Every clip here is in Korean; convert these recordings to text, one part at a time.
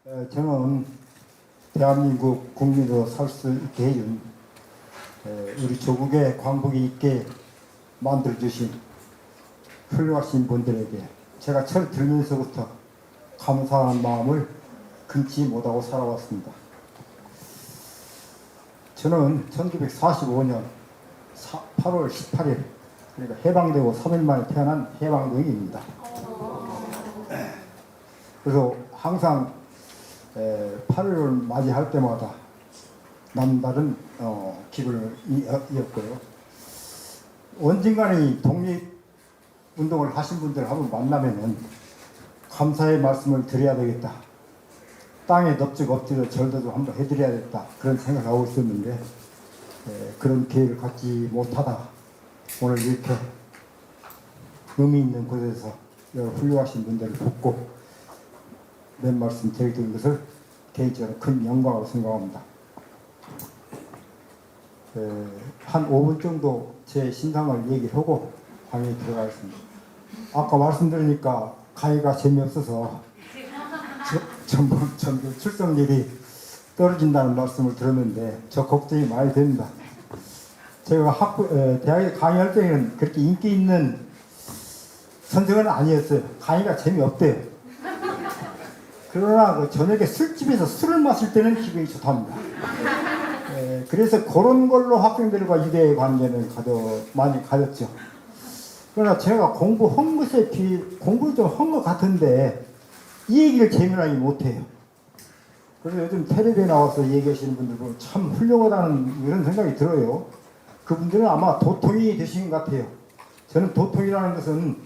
저는 대한민국 국민으로 살 수 있게 해준 우리 조국의 광복이 있게 만들어주신 훌륭하신 분들에게 제가 철 들면서부터 감사하는 마음을 금치 못하고 살아왔습니다. 저는 1945년 8월 18일 그러니까 해방되고 3일 만에 태어난 해방동입니다. 그래서 항상 8월을 맞이할 때마다 남다른 기분을 이었고요. 언젠가는 독립운동을 하신 분들 한번 만나면은 감사의 말씀을 드려야 되겠다. 땅에 넙죽 엎드려 절도도 한번 해드려야겠다. 그런 생각을 하고 있었는데 그런 기회를 갖지 못하다 오늘 이렇게 의미 있는 곳에서 여러 훌륭하신 분들을 뵙고 몇 말씀 드리게 된 것을 개인적으로 큰 영광으로 생각합니다. 한 5분 정도 제 신상을 얘기하고 강의에 들어가겠습니다. 아까 말씀드리니까 강의가 재미없어서 전부 출석률이 떨어진다는 말씀을 들었는데 저 걱정이 많이 됩니다. 제가 대학에 강의할 때는 그렇게 인기 있는 선생은 아니었어요. 강의가 재미없대요. 그러나 저녁에 술집에서 술을 마실 때는 기분이 좋답니다. 그래서 그런 걸로 학생들과 유대의 관계는 많이 가졌죠. 그러나 제가 공부한 것에 비해 공부를 좀 한 것 같은데 이 얘기를 재미나게 못해요. 그래서 요즘 텔레비에 나와서 얘기하시는 분들 보면 참 훌륭하다는 이런 생각이 들어요. 그분들은 아마 도통이 되신 것 같아요. 저는 도통이라는 것은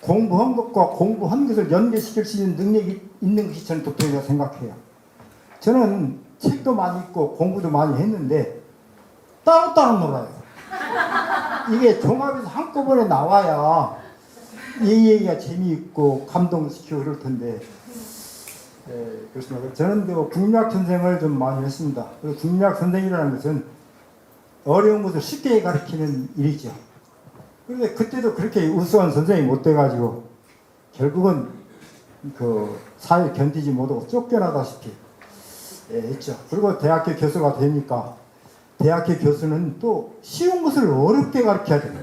공부한 것과 공부한 것을 연계시킬 수 있는 능력이 있는 것이 저는 도통이라고 생각해요. 저는 책도 많이 읽고 공부도 많이 했는데 따로따로 놀아요. 이게 종합해서 한꺼번에 나와야 이 얘기가 재미있고 감동시키고 그럴 텐데 그렇습니다. 저는 국민학 선생을 좀 많이 했습니다. 그리고 국민학 선생이라는 것은 어려운 것을 쉽게 가르치는 일이죠. 그런데 그때도 그렇게 우수한 선생이 못 돼가지고 결국은 그 사회 견디지 못하고 쫓겨나다시피 했죠. 그리고 대학교 교수가 되니까 대학교 교수는 또 쉬운 것을 어렵게 가르쳐야 돼요.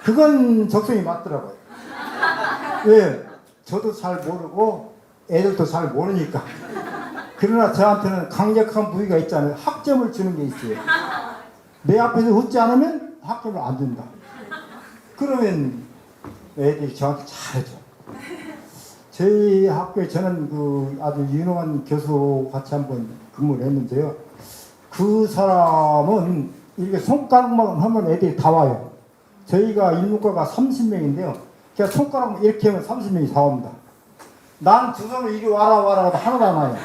그건 적성이 맞더라고요. 왜? 저도 잘 모르고 애들도 잘 모르니까. 그러나 저한테는 강력한 부위가 있잖아요. 학점을 주는 게 있어요. 내 앞에서 웃지 않으면 학점을 안 준다. 그러면 애들이 저한테 잘해줘. 저희 학교에 저는 아주 유능한 교수 같이 한번 근무를 했는데요. 그 사람은 이렇게 손가락만 하면 애들이 다 와요. 저희가 인문과가 30명인데요. 그냥 손가락만 이렇게 하면 30명이 다 옵니다. 난 두 손으로 이리 와라 하도 하나도 안 와요.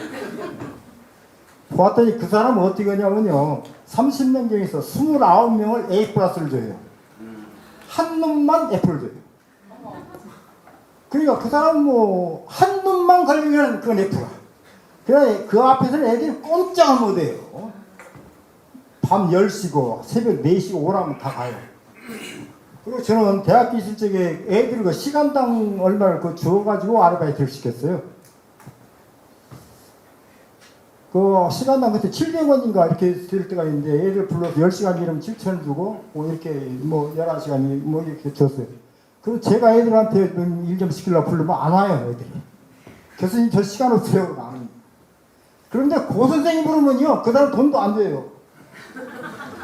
보았더니 그 사람은 어떻게 하냐면요. 30명 중에서 29명을 A 플러스를 줘요. 한 놈만 F를 줘요. 그러니까 그 사람은 한 놈만 걸리면 그건 F가. 그래 그 앞에서는 애들이 꼼짝을 못해요. 밤 10시고 새벽 4시고 오라면 다 가요. 그리고 저는 대학교 있을 적에 애들 시간당 얼마를 주어가지고 아르바이트를 시켰어요. 시간당 그때 700원인가 이렇게 될 때가 있는데 애들 불러서 10시간 일하면 7,000원 주고 이렇게 11시간 이렇게 줬어요. 그리고 제가 애들한테 일 좀 시키려고 부르면 안 와요, 애들이. 교수님 저 시간 없어요. 안 합니다. 그런데 고 선생님 부르면요, 그 사람 돈도 안 줘요.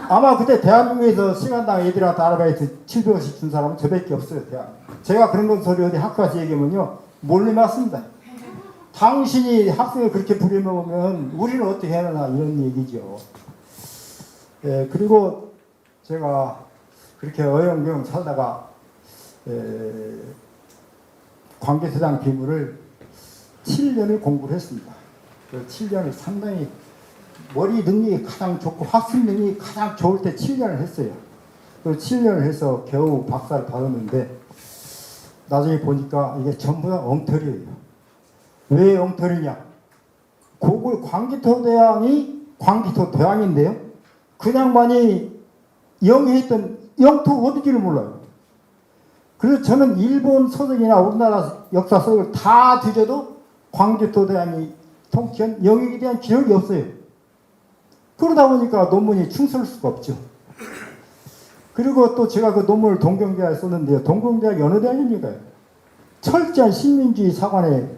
아마 그때 대한민국에서 시간당 애들한테 아르바이트 700원씩 준 사람은 저밖에 없어요. 제가 그런 건 소리 어디 학교 가서 얘기하면요, 몰래 맞습니다. 당신이 학생을 그렇게 부려먹으면 우리는 어떻게 해야 하나 이런 얘기죠. 그리고 제가 그렇게 어영경 살다가 관계사장 비무를 7년을 공부를 했습니다. 그 7년을 상당히 머리 능력이 가장 좋고 학습 능력이 가장 좋을 때 7년을 했어요. 그 7년을 해서 겨우 박사를 받았는데 나중에 보니까 이게 전부 다 엉터리예요. 왜 엉터리냐? 고글 광기토 대왕이 광기토 대왕인데요. 그 양반이 영해했던 영토 어디지를 몰라요. 그래서 저는 일본 서적이나 우리나라 역사 서적을 다 뒤져도 광개토대왕이 통치한 영역에 대한 기억이 없어요. 그러다 보니까 논문이 충실할 수가 없죠. 그리고 또 제가 그 논문을 동경대학에 썼는데요. 동경대학이 어느 대학입니까? 철저한 식민주의 사관의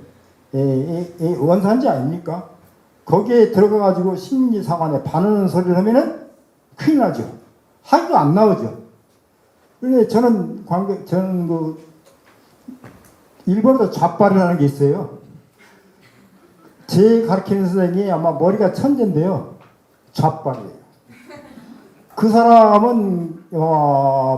원산지 아닙니까? 거기에 들어가가지고 식민지 사관에 반하는 소리를 하면은 큰일 나죠. 학위가 안 나오죠. 그런데 저는 그 일본어도 좌빨이라는 게 있어요. 제 가르치는 선생님이 아마 머리가 천재인데요. 좌빨이에요. 그 사람은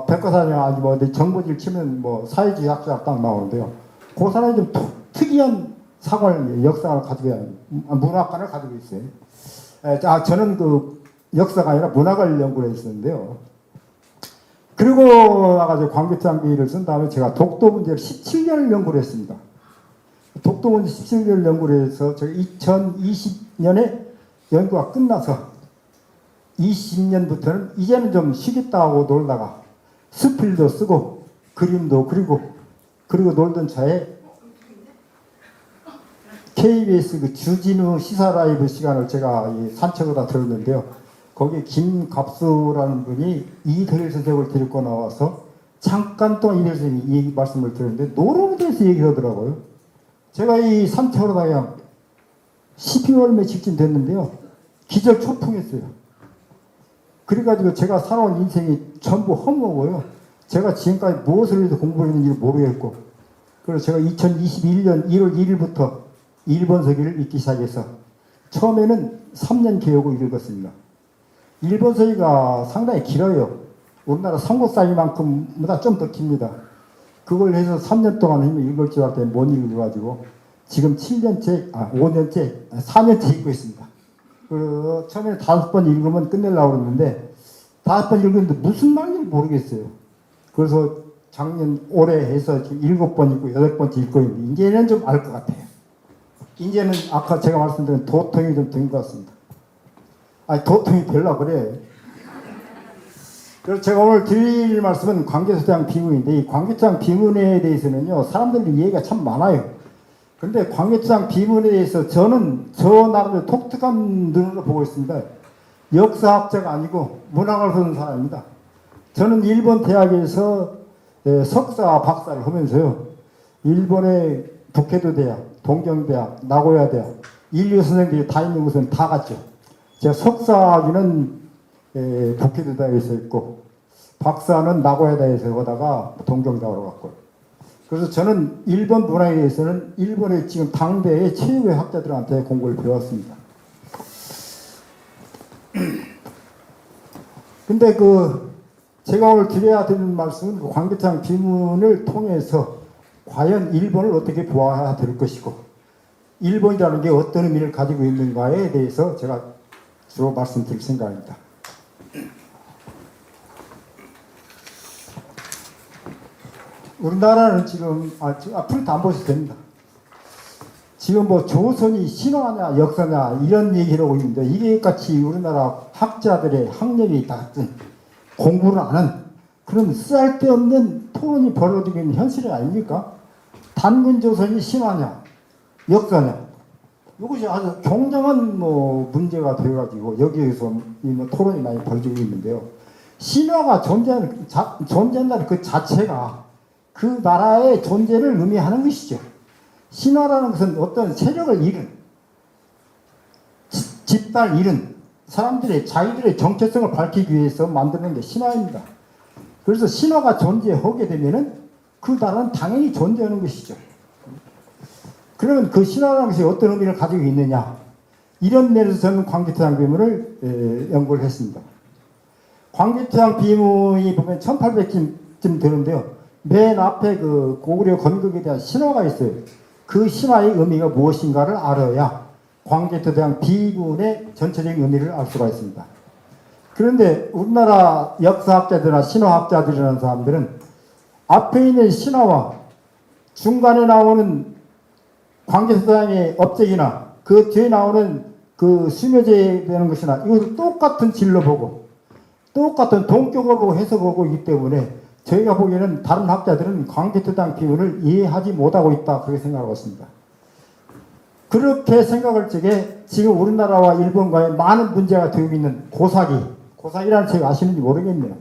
백과사전 아니 뭐 정보질 치면 뭐 사회주의 학자가 딱 나오는데요. 그 사람이 좀 특이한 사관을 역사를 가지고 문학관을 가지고 있어요. 저는 그 역사가 아니라 문학을 연구를 했었는데요. 그리고 나가지고 광개토장비를 쓴 다음에 제가 독도 문제를 17년을 연구를 했습니다. 독도 문제 17년을 연구를 해서 제가 2020년에 연구가 끝나서 20년부터는 이제는 좀 쉬겠다 하고 놀다가 스필도 쓰고 그림도 그리고 놀던 차에 KBS 그 주진우 시사 라이브 시간을 제가 산책하다 들었는데요. 거기에 김갑수라는 분이 이대일 선생을 데리고 나와서 잠깐 동안 이대일 선생님이 이 말씀을 들었는데 노름에 대해서 얘기하더라고요. 제가 이 산책하다 그냥 12월 며칠쯤 됐는데요. 기절초풍했어요. 그래가지고 제가 살아온 인생이 전부 허무하고요. 제가 지금까지 무엇을 해서 공부를 했는지 모르겠고, 그래서 제가 2021년 1월 1일부터 일본서기를 읽기 시작해서 처음에는 3년 개역을 읽었습니다. 일본서기가 상당히 길어요. 우리나라 삼국사기만큼보다 좀 더 깁니다. 그걸 해서 3년 동안 읽을 줄 알았더니 못 읽어가지고 지금 4년째 읽고 있습니다. 처음에 5번 읽으면 끝내려고 그랬는데 5번 읽었는데 무슨 말인지 모르겠어요. 그래서 올해 해서 지금 7번 읽고 8번째 읽고 있는데 이제는 좀 알 것 같아요. 이제는 아까 제가 말씀드린 도통이 좀 된 것 같습니다. 아니 도통이 되려고 그래. 그래서 제가 오늘 드릴 말씀은 광개토대왕 비문인데 이 광개토대왕 비문에 대해서는요 사람들이 얘기가 참 많아요. 근데 광개토대왕 비문에 대해서 저는 저 나름대로 독특한 눈으로 보고 있습니다. 역사학자가 아니고 문학을 하는 사람입니다. 저는 일본 대학에서 석사 박사를 하면서요. 일본의 북해도 대학, 동경대학, 나고야 대학, 인류 선생들이 다 있는 곳은 다 갔죠. 제가 석사학위는 북해도 대학에서 있고 박사는 나고야 대학에서 하다가 동경대학으로 갔고요. 그래서 저는 일본 문화에 대해서는 일본의 지금 당대의 최고의 학자들한테 공부를 배웠습니다. 근데 제가 오늘 드려야 되는 말씀은 광개토대왕 비문을 통해서 과연 일본을 어떻게 보아야 될 것이고 일본이라는 게 어떤 의미를 가지고 있는가에 대해서 제가 주로 말씀드릴 생각입니다. 우리나라는 지금 앞으로도 안 보셔도 됩니다. 지금 뭐 조선이 신화냐 역사냐 이런 얘기를 하고 있는데 이게 같이 우리나라 학자들의 학력이 낮은 공부를 안 하는 그런 쓸데없는 토론이 벌어지고 있는 현실이 아닙니까? 단군 조선이 신화냐 역사냐 이것이 아주 굉장한 문제가 되어가지고 여기에서 토론이 많이 벌어지고 있는데요. 신화가 존재한다는 그 자체가 그 나라의 존재를 의미하는 것이죠. 신화라는 것은 어떤 세력을 잃은, 집단을 잃은 사람들의 자기들의 정체성을 밝히기 위해서 만드는 게 신화입니다. 그래서 신화가 존재하게 되면은 그 나라는 당연히 존재하는 것이죠. 그러면 그 신화라는 것이 어떤 의미를 가지고 있느냐 이런 면에서 저는 광개토대왕 비문을 연구를 했습니다. 광개토대왕 비문이 보면 1800쯤 되는데요. 맨 앞에 그 고구려 건국에 대한 신화가 있어요. 그 신화의 의미가 무엇인가를 알아야 광개토대왕 비문의 전체적인 의미를 알 수가 있습니다. 그런데 우리나라 역사학자들이나 신화학자들이라는 사람들은 앞에 있는 신화와 중간에 나오는 광개토대왕의 업적이나 그 뒤에 나오는 그 수묘제에 되는 것이나 이것을 똑같은 질로 보고 똑같은 동격을 보고 해석하고 있기 때문에 저희가 보기에는 다른 학자들은 광개토대왕 비문을 이해하지 못하고 있다 그렇게 생각하고 있습니다. 그렇게 생각할 적에 지금 우리나라와 일본과의 많은 문제가 되고 있는 고사기라는 책 아시는지 모르겠네요.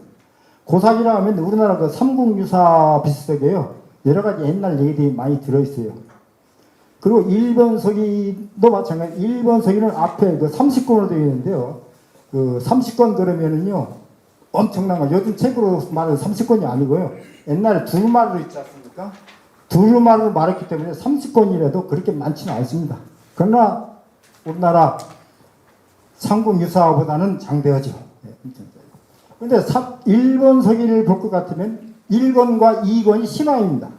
고사기라 하면 우리나라 그 삼국유사 비슷하게요. 여러 가지 옛날 얘기들이 많이 들어있어요. 그리고 일본 서기도 마찬가지. 일본 서기는 앞에 그 30권으로 되어 있는데요. 그 30권 그러면은요. 엄청난 거. 요즘 책으로 말하는 30권이 아니고요. 옛날에 두루마리로 있지 않습니까? 두루마리로 말했기 때문에 30권이라도 그렇게 많지는 않습니다. 그러나 우리나라 삼국유사보다는 장대하죠. 그런데 일본 서기를 볼 것 같으면 1권과 2권이 신화입니다.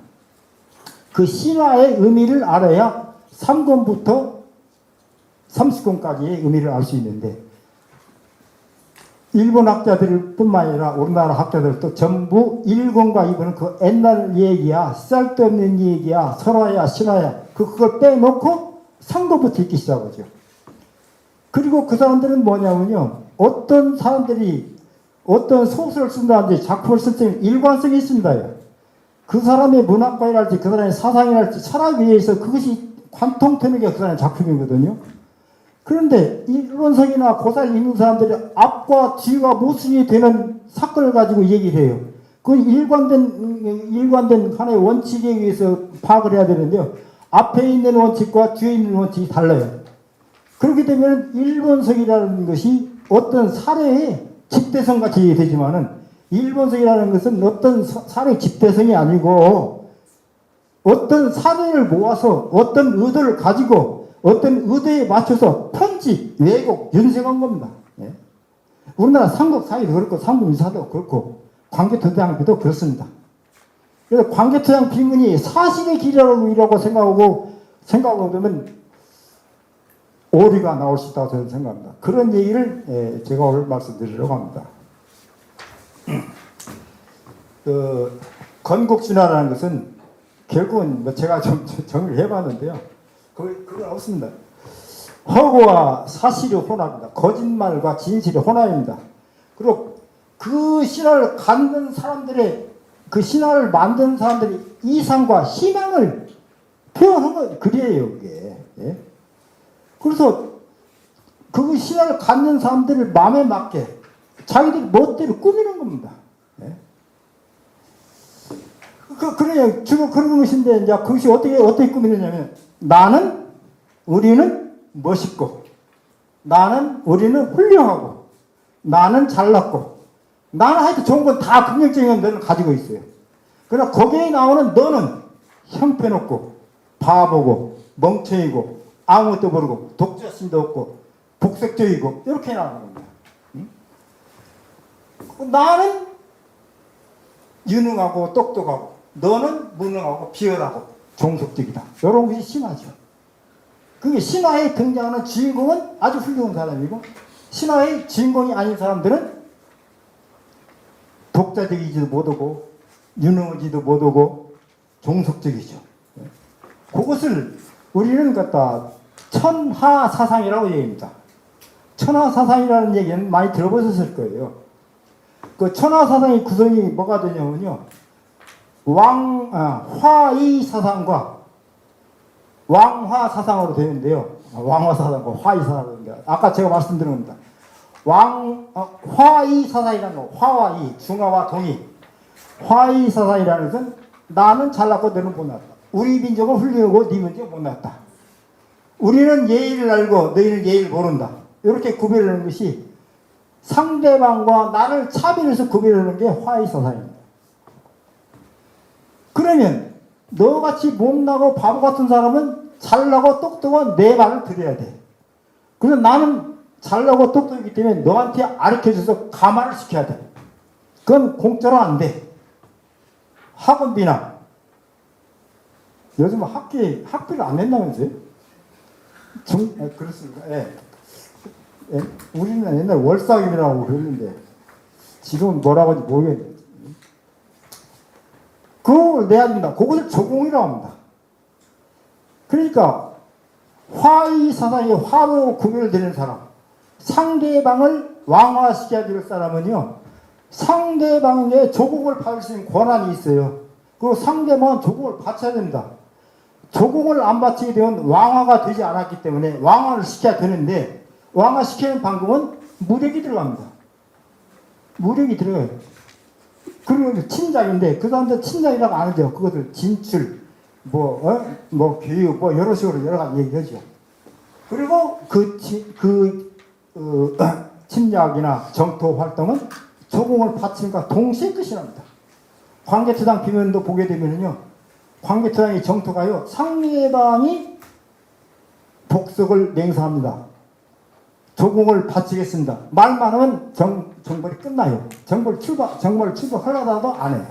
그 신화의 의미를 알아야 3권부터 30권까지의 의미를 알 수 있는데 일본 학자들 뿐만 아니라 우리나라 학자들도 전부 1권과 2권은 그 옛날 얘기야, 쓸데없는 얘기야, 설화야, 신화야 그걸 빼놓고 3권부터 읽기 시작하죠. 그리고 그 사람들은 뭐냐면요. 어떤 사람들이 어떤 소설을 쓴다든지 작품을 쓸 때는 일관성이 있습니다. 그 사람의 문학과이랄지 그 사람의 사상이랄지 철학에 의해서 그것이 관통되는 게 그 사람의 작품이거든요. 그런데 일본성이나 고사를 읽는 사람들이 앞과 뒤가 모순이 되는 사건을 가지고 얘기를 해요. 그 일관된 하나의 원칙에 의해서 파악을 해야 되는데요. 앞에 있는 원칙과 뒤에 있는 원칙이 달라요. 그렇게 되면 일본성이라는 것이 어떤 사례의 집대성 같이 되지만은 일본성이라는 것은 어떤 사례 집대성이 아니고 어떤 사례를 모아서 어떤 의도를 가지고 어떤 의도에 맞춰서 편집, 왜곡, 윤색한 겁니다. 예. 우리나라 삼국사회도 그렇고 삼국유사도 그렇고 광개토대왕비도 그렇습니다. 그래서 광개토대왕 비문이 사실의 길이라고 생각하고 보면 오류가 나올 수 있다고 저는 생각합니다. 그런 얘기를 제가 오늘 말씀드리려고 합니다. 그 건국신화라는 것은 결국은 뭐 제가 좀 정리를 해봤는데요. 그건 없습니다. 허구와 사실이 혼합니다. 거짓말과 진실이 혼합입니다. 그리고 그 신화를 갖는 사람들의 그 신화를 만든 사람들의 이상과 희망을 표현한 건 글이에요, 그게. 예? 그래서 그 신화를 갖는 사람들을 마음에 맞게 자기들이 멋대로 꾸미는 겁니다. 예? 그래요. 주로 그런 것인데, 이제 그것이 어떻게 꾸미느냐면, 우리는 멋있고, 우리는 훌륭하고, 나는 잘났고, 나는 하여튼 좋은 건 다 긍정적인 너는 가지고 있어요. 그러나 거기에 나오는 너는 형편없고, 바보고, 멍청이고, 아무것도 모르고, 독자심도 없고, 복색적이고, 이렇게 나오는 겁니다. 응? 나는 유능하고 똑똑하고, 너는 무능하고 비열하고 종속적이다. 이런 것이 신화죠. 그게 신화에 등장하는 주인공은 아주 훌륭한 사람이고 신화의 주인공이 아닌 사람들은 독자적이지도 못하고 유능하지도 못하고 종속적이죠. 그것을 우리는 갖다 천하사상이라고 얘기합니다. 천하사상이라는 얘기는 많이 들어보셨을 거예요. 그 천하사상의 구성이 뭐가 되냐면요. 화이사상과 왕화사상으로 되는데요. 왕화사상과 화이사상으로 됩니다. 아까 제가 말씀드린 겁니다. 화이사상이라는 거, 화와 이, 중화와 동이. 화이사상이라는 것은 나는 잘났고 너는 못났다. 우리 민족은 훌륭하고 네 민족은 못났다. 우리는 예의를 알고 너희는 예의를 모른다. 이렇게 구별하는 것이 상대방과 나를 차별해서 구별하는 게 화이사상입니다. 그러면 너같이 못나고 바보 같은 사람은 잘나고 똑똑한 내 말을 들어야 돼. 그래서 나는 잘나고 똑똑하기 때문에 너한테 가르쳐줘서 감화를 시켜야 돼. 그건 공짜로 안 돼. 학원비나 요즘 학비를 안 낸다면서요? 그렇습니다. 예. 예. 우리는 옛날 월사금이라고 그랬는데 지금은 뭐라고 하는지 모르겠네요. 그걸 내야 된다. 그것을 조공이라고 합니다. 그러니까 화이사상의 화로 구별되는 사람, 상대방을 왕화시켜야 될 사람은요, 상대방의 조공을 받을 수 있는 권한이 있어요. 그리고 상대방은 조공을 바쳐야 됩니다. 조공을 안 바치게 되면 왕화가 되지 않았기 때문에 왕화를 시켜야 되는데 왕화 시키는 방법은 무력이 들어갑니다. 무력이 들어가요. 그리고 친작인데 그 사람들 친작이라고 안 하죠. 그것들 진출, 뭐 교육, 뭐 여러 식으로 여러 가지 얘기하죠. 그리고 침략이나 정토 활동은 조공을 바치니까 동시에 끝이 납니다. 광개토당 비면도 보게 되면요, 광개토당의 정토가요, 상대방이 복석을 맹세합니다. 조공을 바치겠습니다. 말만 하면 정벌이 끝나요. 정벌 출발하려다도 안 해요.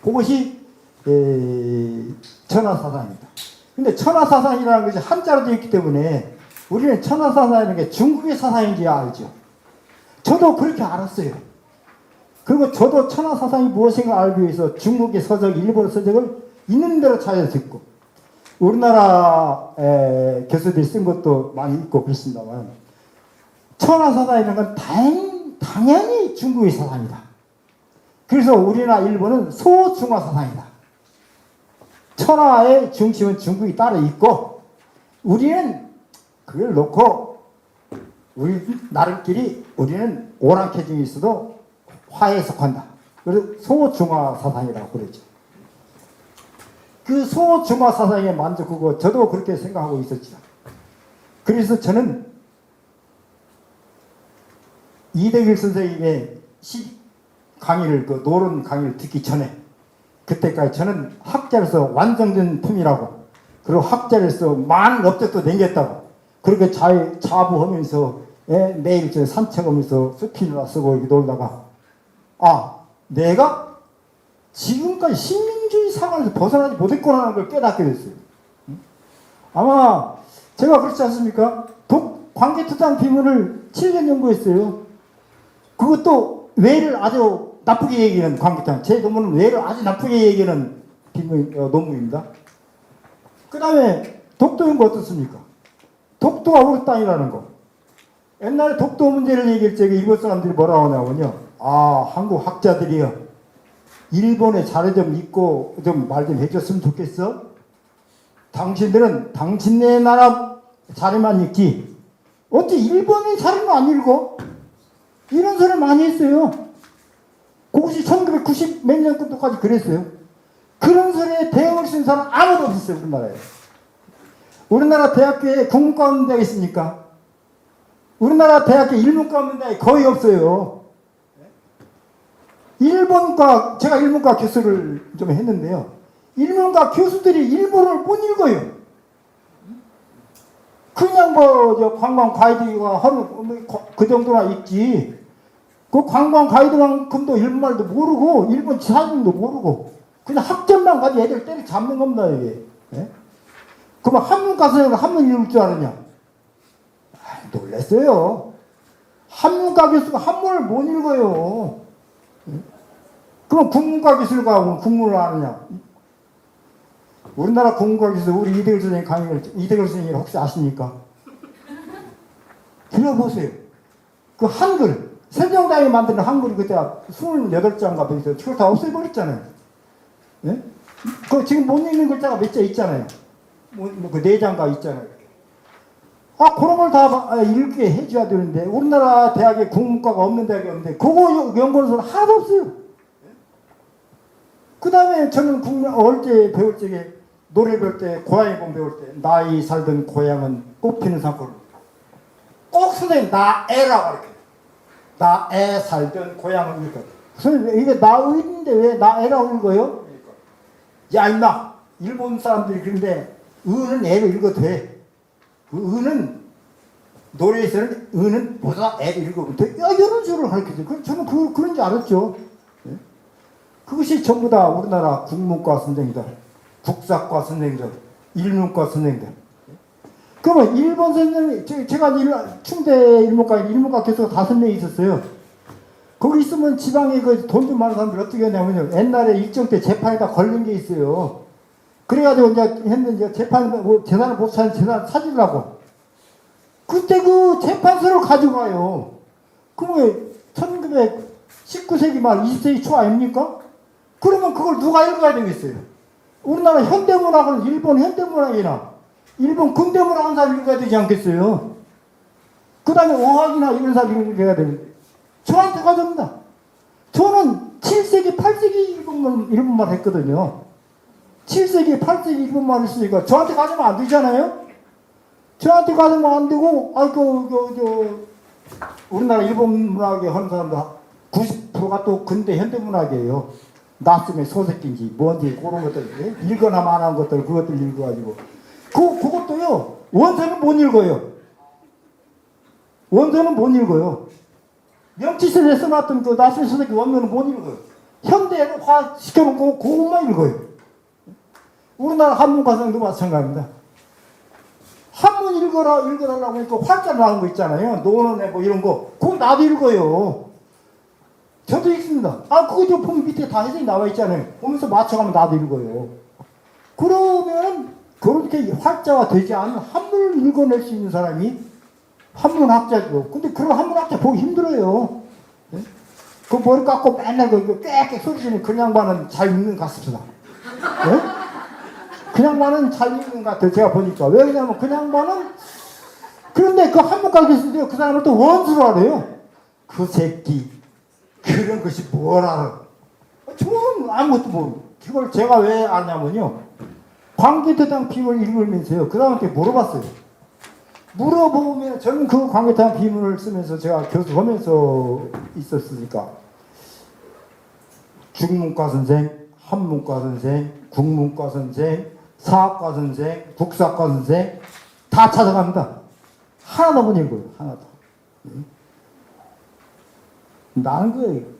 그것이 천하사상입니다. 근데 천하사상이라는 것이 한자로 되어 있기 때문에 우리는 천하사상이라는 게 중국의 사상인지 알죠. 저도 그렇게 알았어요. 그리고 저도 천하사상이 무엇인가 알기 위해서 중국의 서적, 일본 서적을 있는 대로 찾아서 듣고 우리나라 교수들이 쓴 것도 많이 있고 그렇습니다만 천하사상이라는 건 당연히 중국의 사상이다. 그래서 우리나라 일본은 소중화사상이다. 천하의 중심은 중국이 따로 있고 우리는 그걸 놓고 우리 나름끼리 우리는 오랑캐 중에 있어도 화에 속한다. 그래서 소중화사상이라고 그러죠. 그 소중화사상에 만족하고 저도 그렇게 생각하고 있었죠. 그래서 저는 이대길 선생님의 강의를, 그 노론 강의를 듣기 전에 그때까지 저는 학자로서 완성된 품이라고, 그리고 학자로서 많은 업적도 남겼다고, 그렇게 자부하면서 매일 저 산책하면서 스피너나 쓰고 이렇게 놀다가 내가 지금까지 식민주의 상황에서 벗어나지 못했구나라는 걸 깨닫게 됐어요. 아마 제가 그렇지 않습니까? 광개토당 비문을 7년 연구했어요. 그것도 왜를 아주 나쁘게 얘기하는 광개토당. 제 논문은 왜를 아주 나쁘게 얘기하는 논문입니다. 그 다음에 독도 연구 어떻습니까? 독도가 우리 땅이라는 거. 옛날에 독도 문제를 얘기할 적에 일본 사람들이 뭐라고 하냐면요. 한국 학자들이요, 일본의 자료 좀 읽고 좀 말 좀 해줬으면 좋겠어. 당신들은 당신네 나라 자료만 읽지 어떻게 일본의 자료는 안 읽어? 이런 소리 많이 했어요. 그것이 1990 몇 년도까지 그랬어요. 그런 소리에 대응을 쓴 사람 아무도 없었어요. 우리나라에. 우리나라 대학교에 국문과 없는 데가 있습니까? 우리나라 대학교 일문과 없는 데가 거의 없어요. 일본과, 제가 일본과 교수를 좀 했는데요, 일본과 교수들이 일본을 못 읽어요. 그냥 관광 가이드가 하는 그 정도나 있지. 그 관광 가이드만큼도 일본말도 모르고 일본 사진도 모르고 그냥 학점만 가지고 애들 때려 잡는 겁니다 이게. 그럼 한문 가서 한문 읽을 줄 아느냐? 놀랐어요. 한문과 교수가 한문을 못 읽어요. 그럼 국문과 교수가 국문을 아느냐? 우리나라 국문과 교수, 우리 이대걸 선생님 강의를, 이대걸 선생님 혹시 아십니까? 들어보세요. 그 한글, 세종대왕이 만드는 한글이 그때 28자인가 더 있어요. 그걸 다 없애버렸잖아요. 예? 그 지금 못 읽는 글자가 몇 자 있잖아요. 그 4장가 있잖아요. 그런 걸 다 읽게 해줘야 되는데, 우리나라 대학에 국문과가 없는 대학이 없는데, 그거 연구하는 사람 하나도 없어요. 그 다음에 저는 어릴 때 배울 적에, 노래 배울 때, 고양이 공 배울 때, 나이 살던 고향은 꽃피는 산골. 꼭 선생님, 나애라고 가르쳐요. 나애 살던 고향은 이렇게. 선생님, 이게 나의인데 왜 나애라고 읽어요? 야, 임마! 일본 사람들이 그런데, 의는 애로 읽어도 돼. 그 의는, 노래에서는 의는 보다 애로 읽으면 돼. 이런 식으로 가르쳐줘요. 저는 그런 줄 알았죠. 그것이 전부 다 우리나라 국문과 선생님들, 국사과 선생님들, 일문과 선생님들. 그러면 일본 선생님, 제가 충대 일문과 교수가 5명 있었어요. 거기 있으면 지방에 그 돈 좀 많은 사람들 어떻게 하냐면요, 옛날에 일정 때 재판에다 걸린 게 있어요. 그래가지고 이제 했는데 재판을 못 찾는 재산을 찾으려고. 그때 그 재판서를 가져가요. 그러면 19세기 말 20세기 초 아닙니까? 그러면 그걸 누가 읽어야 되겠어요? 우리나라 현대문학은 일본 현대문학이나 일본 근대문학 한 사람 읽어야 되지 않겠어요? 그 다음에 어학이나 이런 사람 읽어야 되는데 저한테 가져옵니다. 저는 7세기, 8세기 일본말 했거든요. 7세기, 8세기 일본말 했으니까 저한테 가져오면 안 되잖아요? 저한테 가져오면 안 되고, 우리나라 일본 문학에 하는 사람들 90%가 또 근대 현대 문학이에요. 나스의 소설인지 뭔지 그런 것들, 읽거나 말한 것들, 그것들 읽어가지고. 그것도요, 원서는 못 읽어요. 원서는 못 읽어요. 명치설에 써놨던 그 나스의 소설기 원서는 못 읽어요. 현대에는 화 시켜놓고 그것만 읽어요. 우리나라 한문과정도 마찬가지입니다. 한문 읽어달라고 하니까 활자 나온 거 있잖아요. 논어내 뭐 이런 거. 그거 나도 읽어요. 저도 읽습니다. 그거 좀 보면 밑에 다 해석이 나와 있잖아요. 보면서 맞춰가면 나도 읽어요. 그러면 그렇게 활자가 되지 않은 한문을 읽어낼 수 있는 사람이 한문학자죠. 근데 그런 한문학자 보기 힘들어요. 네? 그 머리 깎고 맨날 그 꽥꽥 소리 지르는 그 양반은 잘 읽는 것 같습니다. 네? 그 양반은 잘 읽는 것 같아요. 제가 보니까. 왜 그러냐면 그 양반은 그런데 그 한문가게 있는데요. 그 사람을 또 원수로 하래요. 그 새끼. 그런 것이 뭘 알아. 저는 아무것도 모르고. 그걸 제가 왜 아냐면요. 광개토당 비문을 읽으면서요. 그 사람한테 물어봤어요. 물어보면 저는 그 광개토당 비문을 쓰면서 제가 교수하면서 있었으니까 중문과 선생, 한문과 선생, 국문과 선생, 사학과 선생, 국사과 선생 다 찾아갑니다. 하나도 못 읽어요. 하나도. 나는 그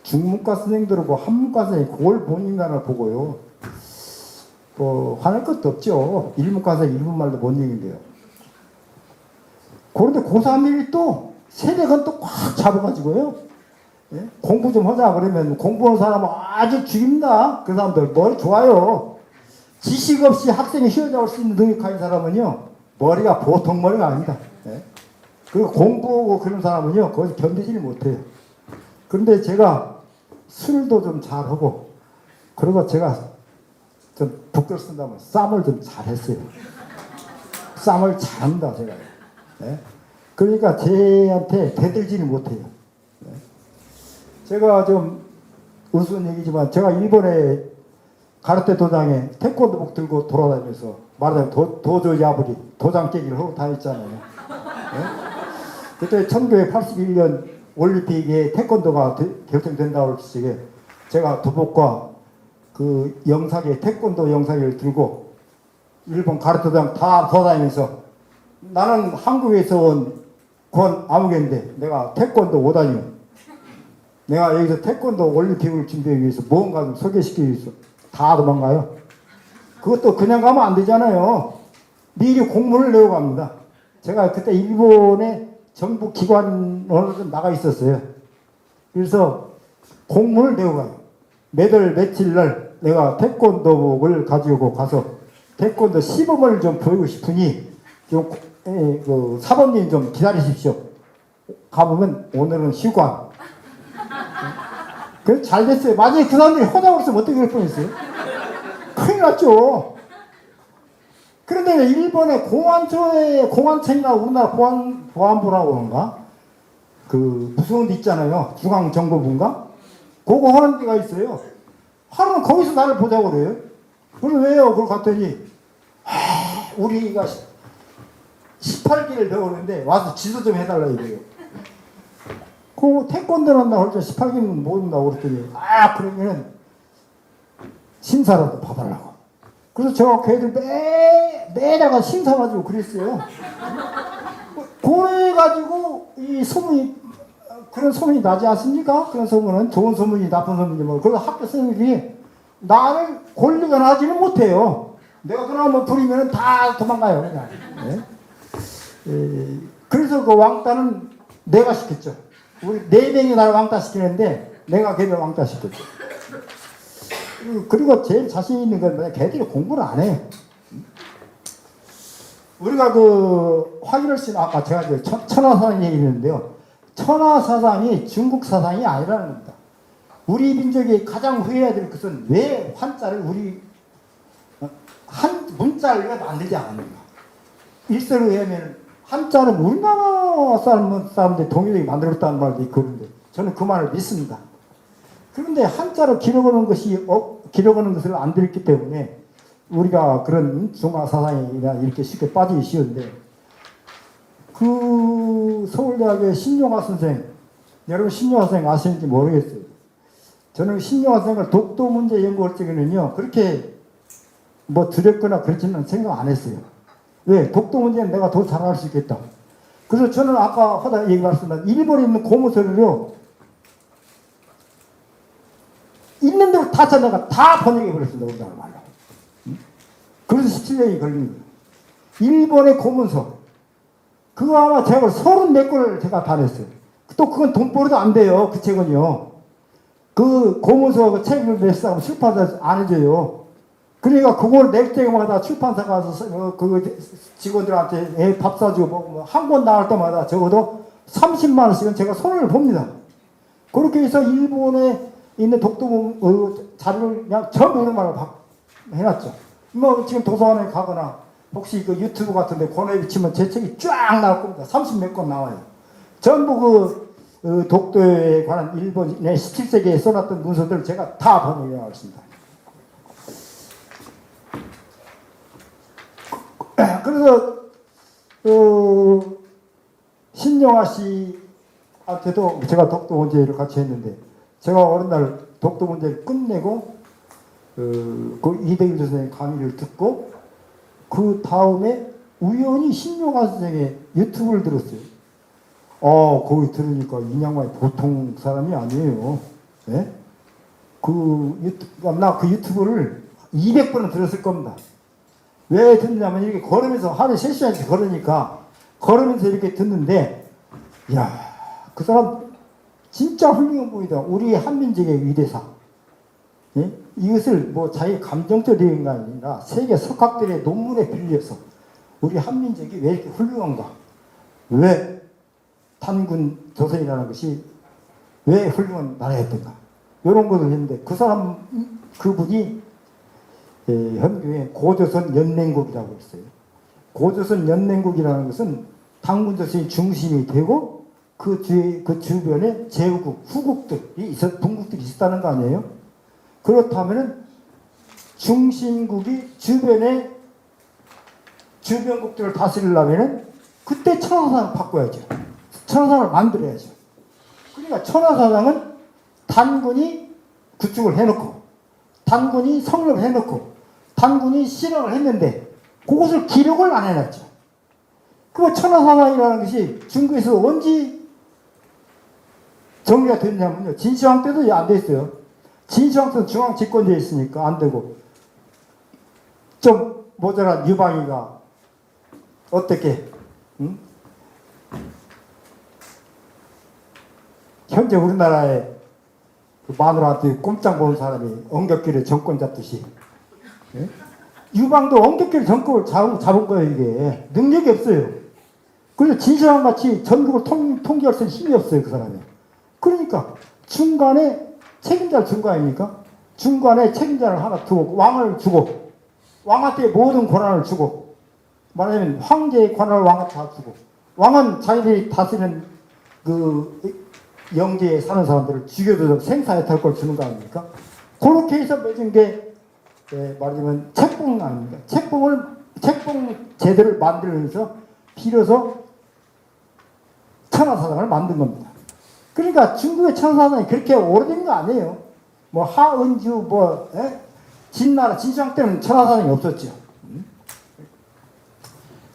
중문과 선생들하고 한문과 선생이 그걸 본인만을 보고요. 뭐 화낼 것도 없죠. 일문과 선생 일본말도 못 읽는데요. 그런데 고3일이 또 세대가 또 꽉 잡아가지고요. 예? 공부 좀 하자 그러면 공부하는 사람은 아주 죽입니다. 그 사람들 머리 좋아요. 지식 없이 학생이 휘어잡을 수 있는 능력 가진 사람은요. 머리가 보통 머리가 아닙니다. 예? 그리고 공부하고 그런 사람은요. 거기서 견디지를 못해요. 그런데 제가 술도 좀 잘하고 그리고 제가 좀 북글 쓴다면 쌈을 좀 잘했어요. 쌈을 잘합니다. 제가. 예? 그러니까 쟤한테 대들지는 못해요. 예? 제가 좀 우스운 얘기지만 제가 일본에 가르테 도장에 태권도복 들고 돌아다니면서 말하자면 도조 야부리 도장 깨기를 하고 다녔잖아요. 예? 그때 1981년 올림픽에 태권도가 결정된다고 할 시기에 제가 도복과 그 영사계 태권도 영사계를 들고 일본 가르테 도장 다 돌아다니면서 나는 한국에서 온 권 아무개인데 내가 태권도 5단이요. 내가 여기서 태권도 올림픽을 준비하기 위해서 뭔가 좀 소개시키기 위해서 다 도망가요. 그것도 그냥 가면 안 되잖아요. 미리 공문을 내고 갑니다. 제가 그때 일본의 정부 기관으로 좀 나가 있었어요. 그래서 공문을 내고 가요. 매달 며칠 날 내가 태권도복을 가지고 가서 태권도 시범을 좀 보이고 싶으니 좀 그 사범님 좀 기다리십시오. 가보면 오늘은 휴관. 그래서 잘 됐어요. 만약에 그 사람들이 허다고 했으면 어떻게 될 뻔했어요? 큰일 났죠. 그런데 일본의 공안청이나 우리나라 보안부라고 그런가? 그 무서운 데 있잖아요. 중앙정보부인가? 그거 하는 데가 있어요. 하루는 거기서 나를 보자고 그래요. 그럼 왜요? 그걸 갔더니 우리가 18기를 배우는데 와서 지도 좀 해달라 이거예요. 그 태권도를 한다고 그랬죠. 18기는 모른다고 그랬더니 그러면은 심사라도 봐달라고. 그래서 저 걔들 매다가 심사 가지고 그랬어요. 그래가지고 이 소문이 그런 소문이 나지 않습니까? 그런 소문은 좋은 소문이 나쁜 소문이 뭐. 그래서 학교 선생님들이 나를 권리가 하지는 못해요. 내가 그러면 부리면 다 도망가요 그냥. 네? 그래서 그 왕따는 내가 시켰죠. 우리 4명이 나를 왕따 시키는데 내가 걔를 왕따 시켰죠. 그리고 제일 자신 있는 건 뭐냐, 걔들이 공부를 안 해요. 우리가 그 화기를 아까 제가 천하사상 얘기했는데요. 천하사상이 중국 사상이 아니라는 겁니다. 우리 민족이 가장 후회해야 될 것은 왜 환자를 우리 한 문자를 왜 만들지 않았는가? 일설에 의하면 한자는 우리나라 사람들 동일하게 만들었다는 말도 있고 그런데 저는 그 말을 믿습니다. 그런데 한자로 기록하는 기록하는 것을 안 들었기 때문에 우리가 그런 중화 사상이나 이렇게 쉽게 빠지기 쉬운데 그 서울대학의 신용화 선생, 여러분 신용화 선생 아시는지 모르겠어요. 저는 신용화 선생을 독도 문제 연구할 적에는요 그렇게 뭐 두렵거나 그렇지는 생각 안 했어요. 왜? 독도 문제는 내가 더 잘할 수 있겠다. 그래서 저는 아까 하다 얘기했지만 일본에 있는 고무서를요 있는 대로 다 찾아가 다 번역해 버렸습니다. 우리나라 말로. 그래서 17년이 걸린 거예요. 일본의 고문서. 그거 아마 제가 34권을 제가 다 냈어요. 또 그건 돈 벌어도 안 돼요. 그 책은요. 그 고문서 그 책을 냈다고 출판사 안 해줘요. 그러니까 그걸 낼 때마다 출판사 가서 그 직원들한테 밥 사주고 한 권 나올 때마다 적어도 30만 원씩은 제가 손해를 봅니다. 그렇게 해서 일본에 있는 독도 자료를 그냥 전부 우리말로 해놨죠. 뭐 지금 도서관에 가거나 혹시 그 유튜브 같은데 권해비 치면 제 책이 쫙 나올 겁니다. 30 몇 권 나와요. 전부 그 독도에 관한 일본의 17세기에 써놨던 문서들을 제가 다 번역해 나왔습니다. 그래서 신영아 씨한테도 제가 독도 문제를 같이 했는데 제가 어느 날 독도 문제를 끝내고 그 이대일 선생님 강의를 듣고 그 다음에 우연히 신영아 선생의 유튜브를 들었어요. 거기 들으니까 인양반이 보통 사람이 아니에요. 네? 나 그 유튜브를 200번은 들었을 겁니다. 왜 듣냐면 이렇게 걸으면서 하루에 3시간씩 걸으니까 걸으면서 이렇게 듣는데 이야 그 사람 진짜 훌륭한 분이다. 우리 한민족의 위대사. 예? 이것을 뭐 자기 감정적인 게 아니라 세계 석학들의 논문에 빌려서 우리 한민족이 왜 이렇게 훌륭한가? 왜 탄군 조선이라는 것이 왜 훌륭한 나라였던가? 이런 것을 했는데 그분이 현교에 고조선 연맹국이라고 했어요. 고조선 연맹국이라는 것은 당군조선이 중심이 되고 그 주변에 제후국, 후국들이 분국들이 있었다는 거 아니에요? 그렇다면은 중심국이 주변국들을 다스리려면은 그때 천하사상을 바꿔야죠. 천하사상을 만들어야죠. 그러니까 천하사상은 단군이 구축을 해놓고 단군이 성립을 해놓고 단군이 실험을 했는데 그것을 기록을 안 해놨죠. 그 천하사상이라는 것이 중국에서 언제 정리가 됐냐면요. 진시황 때도 안 됐어요. 진시황 때는 중앙 집권제에 있으니까 안 되고 좀 모자란 유방이가 어떻게 현재 우리나라에 그 마누라한테 꼼짝 보는 사람이 엉겹길에 정권 잡듯이 예? 유방도 엉겹길에 정권을 잡은 거예요. 이게 능력이 없어요. 그래서 진시황 같이 전국을 통제할 수 있는 힘이 없어요. 그 사람이. 그러니까 중간에 책임자를 준 거 아닙니까? 중간에 책임자를 하나 두고 왕을 주고 왕한테 모든 권한을 주고 말하자면 황제의 권한을 왕한테 다 주고 왕은 자기들이 다스리는 그 영지에 사는 사람들을 죽여도 생사해탈 걸 주는 거 아닙니까? 그렇게 해서 맺은 게 말하자면 책봉 아닙니까? 책봉 제도를 만들면서 비로소 천하사상을 만든 겁니다. 그러니까 중국의 천하사상이 그렇게 오래된 거 아니에요. 뭐 하은주 진나라 진시황 때는 천하사상이 없었죠.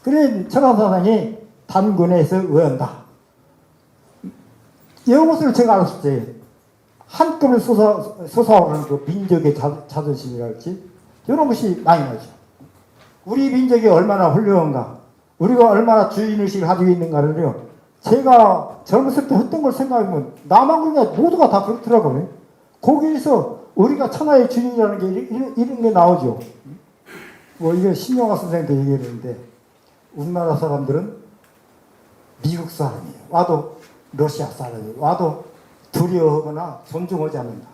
그래 천하사상이 단군에서 의한다. 이것을 제가 알았을 때 한꺼번에 솟아오르는 그 민족의 자존심이랄지 이런 것이 많이 나죠. 우리 민족이 얼마나 훌륭한가, 우리가 얼마나 주인의식을 가지고 있는가를요. 제가 젊었을 때 했던 걸 생각하면 나만 그냥 모두가 다 그렇더라고요. 거기에서 우리가 천하의 주인이라는 게 이런 게 나오죠. 뭐 이게 신영아 선생님도 얘기했는데 우리나라 사람들은 미국 사람이에요. 와도 러시아 사람이에요. 와도 두려워하거나 존중하지 않는다.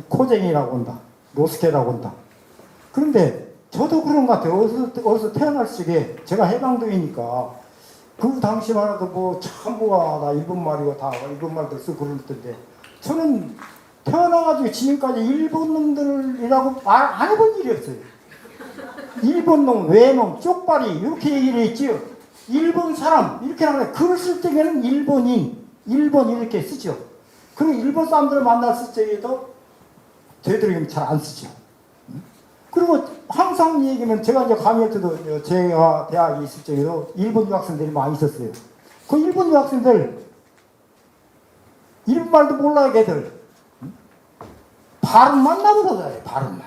코쟁이라고 한다. 노스케라고 한다. 그런데 저도 그런 것 같아요. 어디서 태어날 적에 제가 해방도이니까 그 당시만 해도 뭐 전부가 다 일본 말이고 다 일본 말들 쓰고 그러던데 저는 태어나가지고 지금까지 일본 놈들이라고 말 안 해본 일이 없어요. 일본 놈, 외놈, 쪽발이 이렇게 얘기를 했지요. 일본 사람 이렇게 하는데 글을 쓸 때에는 일본인, 일본 이렇게 쓰죠. 그리고 일본 사람들을 만났을 때에도 되도록이면 잘 안 쓰죠. 그리고 항상 얘기는 제가 이제 강의할 때도 제가 대학에 있을 적에도 일본 유학생들이 많이 있었어요. 그 일본 유학생들 일본 말도 몰라요, 걔들. 발음만 나보다요, 발음만.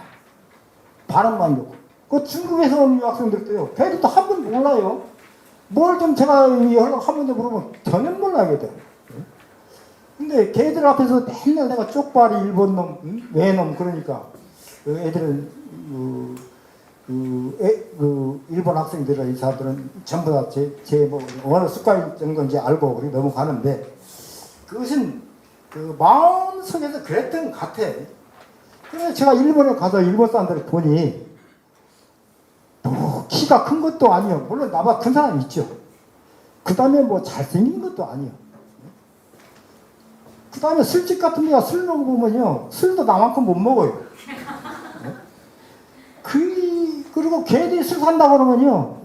발음만 놓고. 그 중국에서 온 유학생들도요, 걔들도 한 번 몰라요. 뭘 좀 제가 한 번도 물어보면 전혀 몰라요, 걔들. 근데 걔들 앞에서 맨날 내가 쪽발이 일본 놈, 외놈, 그러니까 애들은 일본 학생들은 이 사람들은 전부 다 제 어느 습관인 건지 알고 우리 넘어가는데 그것은 그 마음속에서 그랬던 것 같아. 그래서 제가 일본에 가서 일본 사람들을 보니 뭐 키가 큰 것도 아니요. 물론 나보다 큰 사람이 있죠. 그 다음에 뭐 잘생긴 것도 아니요. 그 다음에 술집 같은 데가 술 먹어보면요. 술도 나만큼 못 먹어요. 그리고 걔들이 술 산다고 그러면요.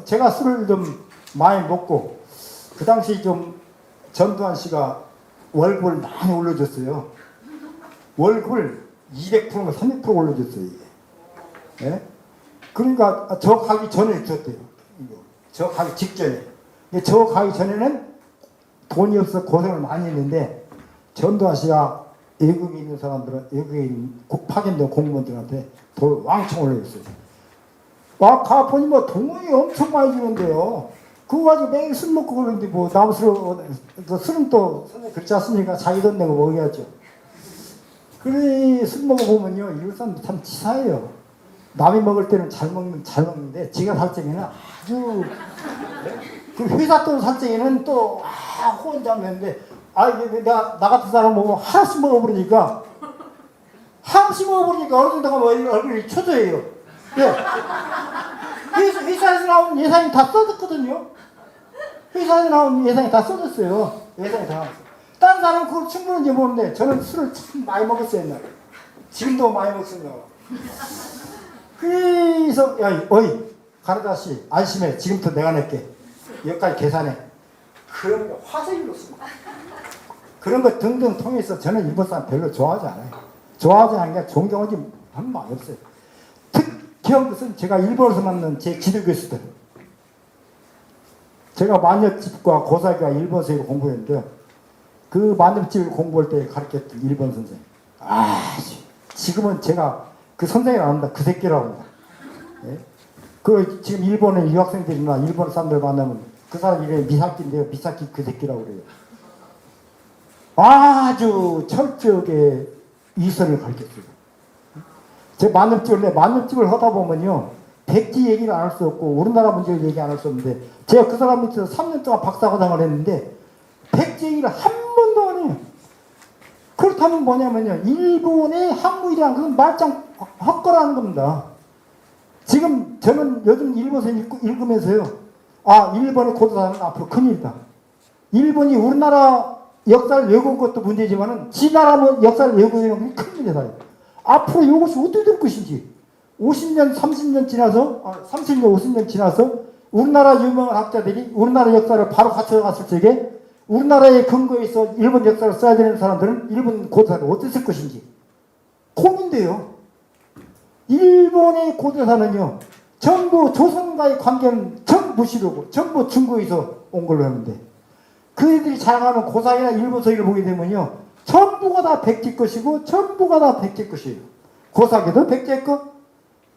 제가 술을 좀 많이 먹고, 그 당시 좀 전두환 씨가 월급을 많이 올려줬어요. 월급을 200%가 300% 올려줬어요, 이게. 예? 그러니까 저 가기 전에 줬대요. 저 가기 직전에. 저 가기 전에는 돈이 없어 고생을 많이 했는데, 전두환 씨가 외국에 있는 사람들은, 외국에 있는 파견된 공무원들한테 돈 왕창 올려줬어요. 와, 가보니 뭐 돈이 엄청 많이 주는데요. 그거 가지고 매일 술 먹고 그러는데 뭐, 남 술은 또, 선생님 그렇지 않습니까? 자기 돈 내고 먹여야죠. 그래, 술 먹어보면요, 이런 사람들 참 치사해요. 남이 먹을 때는 잘 먹는데, 지가 살 적에는 아주, 그 회사 돈 살 적에는 또, 혼자 먹는데, 나 같은 사람 보고 하나씩 먹어버리니까 어느 정도 가면 얼굴이 초조해요. 예. 회사에서 나온 예산이 다 써졌거든요. 회사에서 나온 예산이 다 써졌어요. 예산이 다. 다른 사람은 그걸 충분한지 모르는데 저는 술을 참 많이 먹었어요, 옛날에. 지금도 많이 먹습니다. 그래서, 야, 어이, 가르다씨, 안심해. 지금부터 내가 낼게. 여기까지 계산해. 그런 거 화생이 없습니다. 그런 거 등등 통해서 저는 일본 사람 별로 좋아하지 않아요. 좋아하지 않은 게 존경하지 한 마음이 없어요. 특히한 것은 제가 일본에서 만난 제 지도 교수들. 제가 만엽집과 고사기와 일본어를 공부했는데요. 그 만엽집을 공부할 때 가르쳤던 일본 선생님. 지금은 제가 그 선생님 안 합니다. 그 새끼라고 합니다. 예? 그 지금 일본의 유학생들이나 일본 사람들 만나면 그 사람 이름이 미사키인데요. 미사키 그 새끼라고 그래요. 아주 철저하게 이선을 가르쳤어요. 제 만렙집을 하다 보면요. 백지 얘기를 안 할 수 없고, 우리나라 문제를 얘기 안 할 수 없는데, 제가 그 사람 밑에서 3년 동안 박사과정을 했는데, 백지 얘기를 한 번도 안 해요. 그렇다면 뭐냐면요. 일본의 한국이라는 것은 말짱 헛거라는 겁니다. 지금 저는 요즘 일본서 읽으면서요. 일본의 고도사는 앞으로 큰일이다. 일본이 우리나라 역사를 외우는 것도 문제지만은 지나라 역사를 외우는 것이 큰일이다. 앞으로 이것이 어떻게 될 것인지 50년, 30년 지나서 30년, 50년 지나서 우리나라 유명한 학자들이 우리나라 역사를 바로 갖춰갔을 적에 우리나라의 근거에서 일본 역사를 써야 되는 사람들은 일본 고도사를 어떻게 쓸 것인지 고민돼요. 일본의 고도사는요. 전부 조선과의 관계는 전부 무시하고 전부 중국에서 온 걸로 하는데 그들이 자랑하는 고사기나 일본서기를 보게 되면요. 전부가 다 백제 것이고 전부가 다 백제 것이에요. 고사기도 백제 것,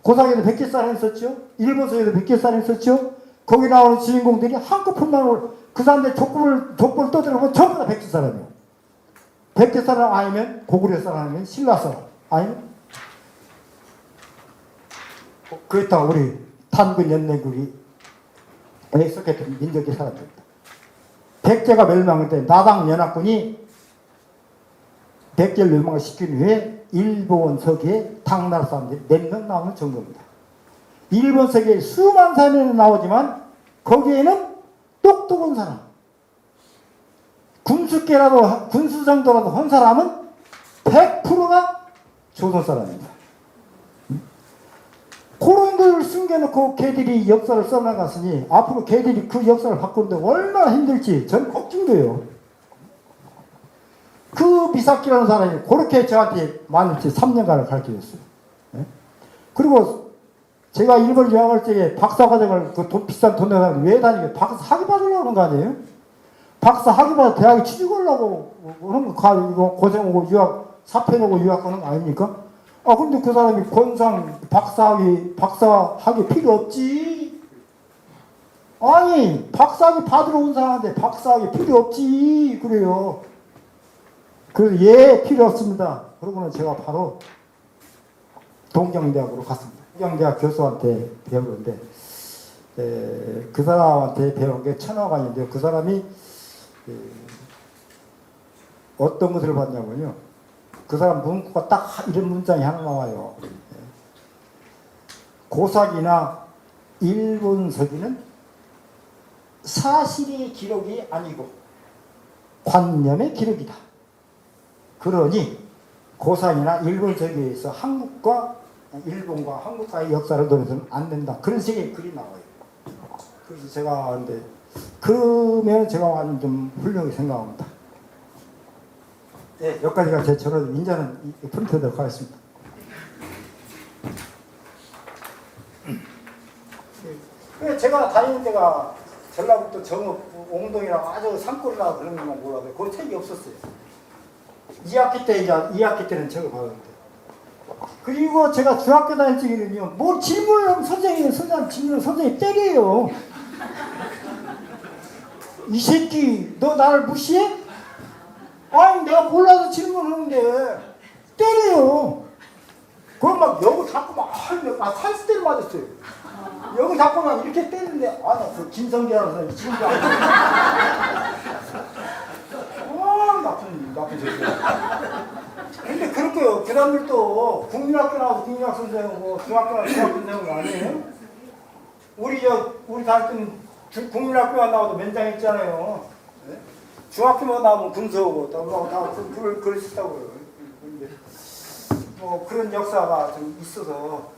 고사기도 백제 사람이 있었죠. 일본서기도 백제 사람이 있었죠. 거기 나오는 주인공들이 한꺼풀만 그 사람들 족보를 떠들어보면 전부 다 백제 사람이에요. 백제 사람 아니면 고구려 사람 아니면 신라 사람 아니면 그렇다고 우리 탄군 연맹국이 속했던 민족의 사람들입니다. 백제가 멸망할 때 나당 연합군이 백제를 멸망을 시킨 후에 일본 서기에 당나라 사람들이 몇 명 나오는 정도입니다. 일본 세계에 수만 사람이 나오지만 거기에는 똑똑한 사람, 군수께라도 군수 정도라도 한 사람은 100%가 조선 사람입니다. 그런 걸 숨겨놓고 걔들이 역사를 써나갔으니 앞으로 걔들이 그 역사를 바꾸는데 얼마나 힘들지 전 걱정돼요. 그 미사키라는 사람이 그렇게 저한테 만일치 3년간을 가르쳐줬어요. 네? 그리고 제가 일본 유학 갈 적에 박사과정을 그 비싼 돈 내서 왜 다니게 박사 학위 받으려고 하는 거 아니에요? 박사 학위 받아 대학에 취직하려고 그런 거 가지고 고생하고 유학 사표 내고 유학하는 거 아닙니까? 아 근데 그 사람이 권상 박사 학위 필요 없지. 아니 박사 학위 받으러 온 사람한테 박사 학위 필요 없지 그래요. 그래서 예 필요 없습니다. 그러고는 제가 바로 동경대학으로 갔습니다. 동경대학 교수한테 배우는데 그 사람한테 배운 게 천하관인데요. 그 사람이 어떤 것을 봤냐면요. 그 사람 문구가 딱 이런 문장이 하나 나와요. 고사기나 일본서기는 사실의 기록이 아니고 관념의 기록이다. 그러니 고사기나 일본서기에서 일본과 한국과의 역사를 노려서는 안 된다. 그런 식의 글이 나와요. 그래서 제가 근데 그러면 제가 완전 좀 훌륭하게 생각합니다. 네, 여기까지가 제 저런 인자는 프린트되도록 하겠습니다. 제가 다니는 데가 전라북도 정읍 옹동이라고 아주 산골이라고 그런 것만 몰라도 그 책이 없었어요. 2학기 때는 책을 받았는데. 그리고 제가 중학교 다닐 적에는요, 뭐 질문을 하면 선생님이 때려요. 이 새끼, 너 나를 무시해? 아니, 내가 몰라서 질문하는데, 때려요. 그럼 막 여기 자꾸 막 30대를 맞았어요. 여기 자꾸 막 이렇게 때리는데, 나 그 김성기라는 사람이 지금도 안 나쁜 새끼. 근데 그렇게요. 그 사람들도 국민학교 나와서 국민학 선생하고 중학교 나와서 중학 선생하고 아니에요? 우리 다닐 때는 국민학교만 나와도 면장 있잖아요. 네? 중학교만 나오면 군수하고 다 그러시다고요. 근데 뭐 그런 역사가 좀 있어서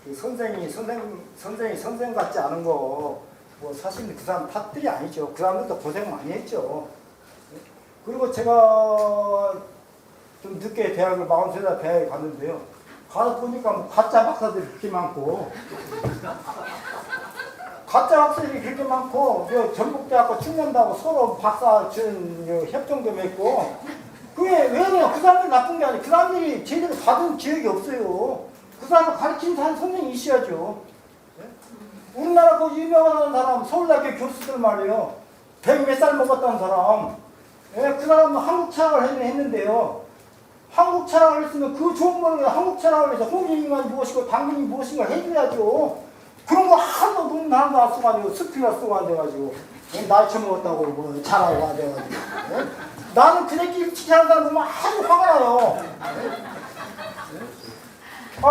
그 선생이 선생 같지 않은 거 뭐 사실 그 사람 탓들이 아니죠. 그 사람들도 고생 많이 했죠. 네? 그리고 제가 좀 늦게 대학을 43살 대학에 갔는데요. 가서 보니까 뭐 가짜 박사들이 그렇게 많고 전북대학과 충남대하고 서로 박사 준 협정도 맺고 그게 왜냐 그 사람들이 나쁜 게 아니에요. 그 사람들이 제대로 받은 기억이 없어요. 그 사람을 가르치는 선생님이 있어야죠. 네? 우리나라 그 유명한 사람 서울대학교 교수들 말이에요. 100몇 살 먹었다는 사람. 네? 그 사람은 한국 철학을 했는데요. 한국 철학을 했으면 그 좋은 거는 한국 철학을 해서 홍익인간이 무엇이고 당근이 무엇인가 해줘야죠. 그런 거 하나도 논문 하나도 안 써가지고 스피가 쓰고 안 돼가지고 나이 처먹었다고 뭐 잘하고 안 돼가지고 네? 나는 그 새끼 일찍 하는 사람 보면 아주 화가 나요. 네?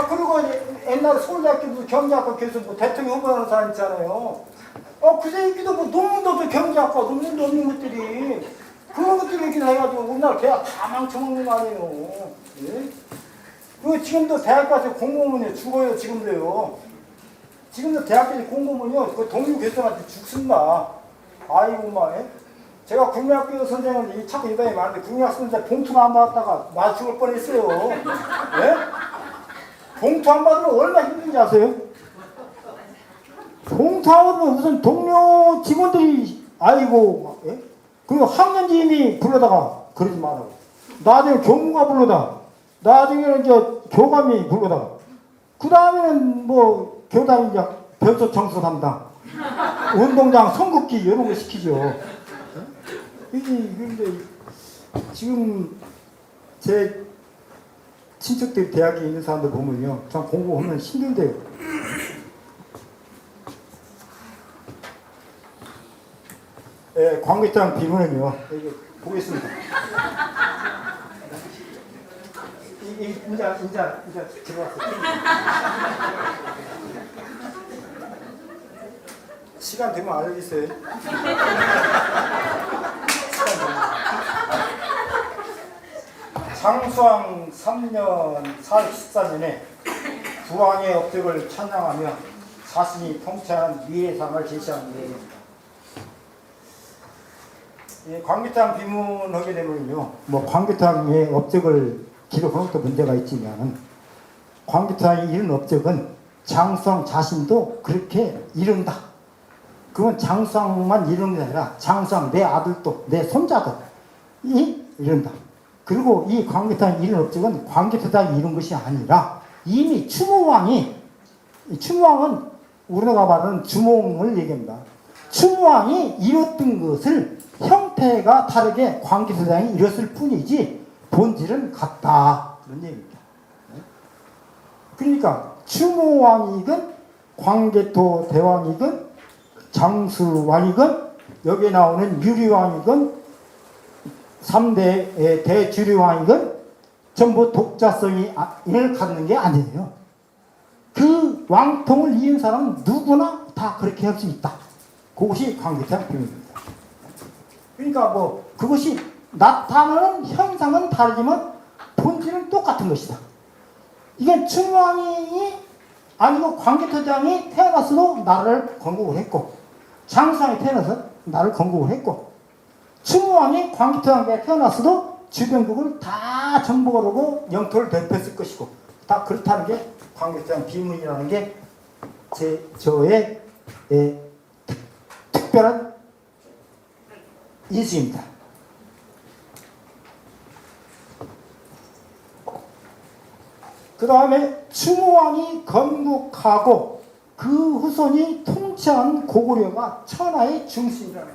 그리고 옛날에 서울대학교 경제학과 교수 뭐 대통령 후보하는 사람 있잖아요. 그 새끼도 뭐 논문도 없어 경제학과 논문도 없는 것들이 그런 것들 얘기를 해가지고 우리나라 대학 다 망쳐먹는 거 아니에요. 예? 그리고 지금도 대학 가서 공부하면 죽어요. 지금도 대학교에서 공부하면요. 그 동료 교수한테 죽습니다. 아이고 막 제가 국민학교 선생님한테 자꾸 이번에 말하는데 국민학교 선생님 봉투 안 받았다가 맞 죽을 뻔했어요. 예? 봉투 안 받으면 얼마나 힘든지 아세요? 봉투 안 받으면 무슨 동료 직원들이 아이고 막, 예? 그리고 학년지임이 불러다가 그러지 말라고. 나중에 교무가 불러다. 나중에는 교감이 불러다가. 그 다음에는 뭐 교단이 이제 변소 청소 담당, 운동장 선긋기 이런 거 시키죠. 그런데 지금 제 친척들 대학에 있는 사람들 보면요, 참 공부하면 힘들대요. 예, 광고장 비문은요. 이거 보겠습니다. 인자 들어왔어요. 시간 되면 알겠어요. 시간 되면. 장수왕 3년 4월 14년에 부왕의 업적을 찬양하며 자신이 통치하는 미래상을 제시하는 내용입니다. 광개토당 비문하게 되면요, 뭐 광개토당의 업적을 기록하는 것도 문제가 있지만 광개토당이 이룬 업적은 장수왕 자신도 그렇게 이룬다. 그건 장수왕만 이루는 게 아니라 장수왕 내 아들도 내 손자도 이룬다. 그리고 이 광개토당이 이룬 업적은 광개토당이 이룬 것이 아니라 이미 추모왕은 우리가 말하는 주몽을 얘기합니다. 추모왕이 이뤘던 것을 형태가 다르게 광개토당이 이뤘을 뿐이지 본질은 같다. 그런 얘기입니다. 그러니까 추모왕이건 광개토 대왕이건 장수왕이건 여기에 나오는 유리왕이건 3대 대주리왕이건 전부 독자성을 갖는 게 아니에요. 그 왕통을 이은 사람은 누구나 다 그렇게 할 수 있다. 그것이 광개토당 비문입니다. 그러니까 뭐 그것이 나타나는 현상은 다르지만 본질은 똑같은 것이다. 이게 춘왕이 아니고 광개토당이 태어났어도 나를 건국을 했고 장수왕이 태어나서 나를 건국을 했고 춘왕이 광개토당에 태어났어도 주변국을 다 정복하려고 영토를 대표했을 것이고 다 그렇다는 게 광개토당 비문이라는 게 저의 특별한 인수입니다. 그 다음에 추모왕이 건국하고 그 후손이 통치한 고구려가 천하의 중심이라는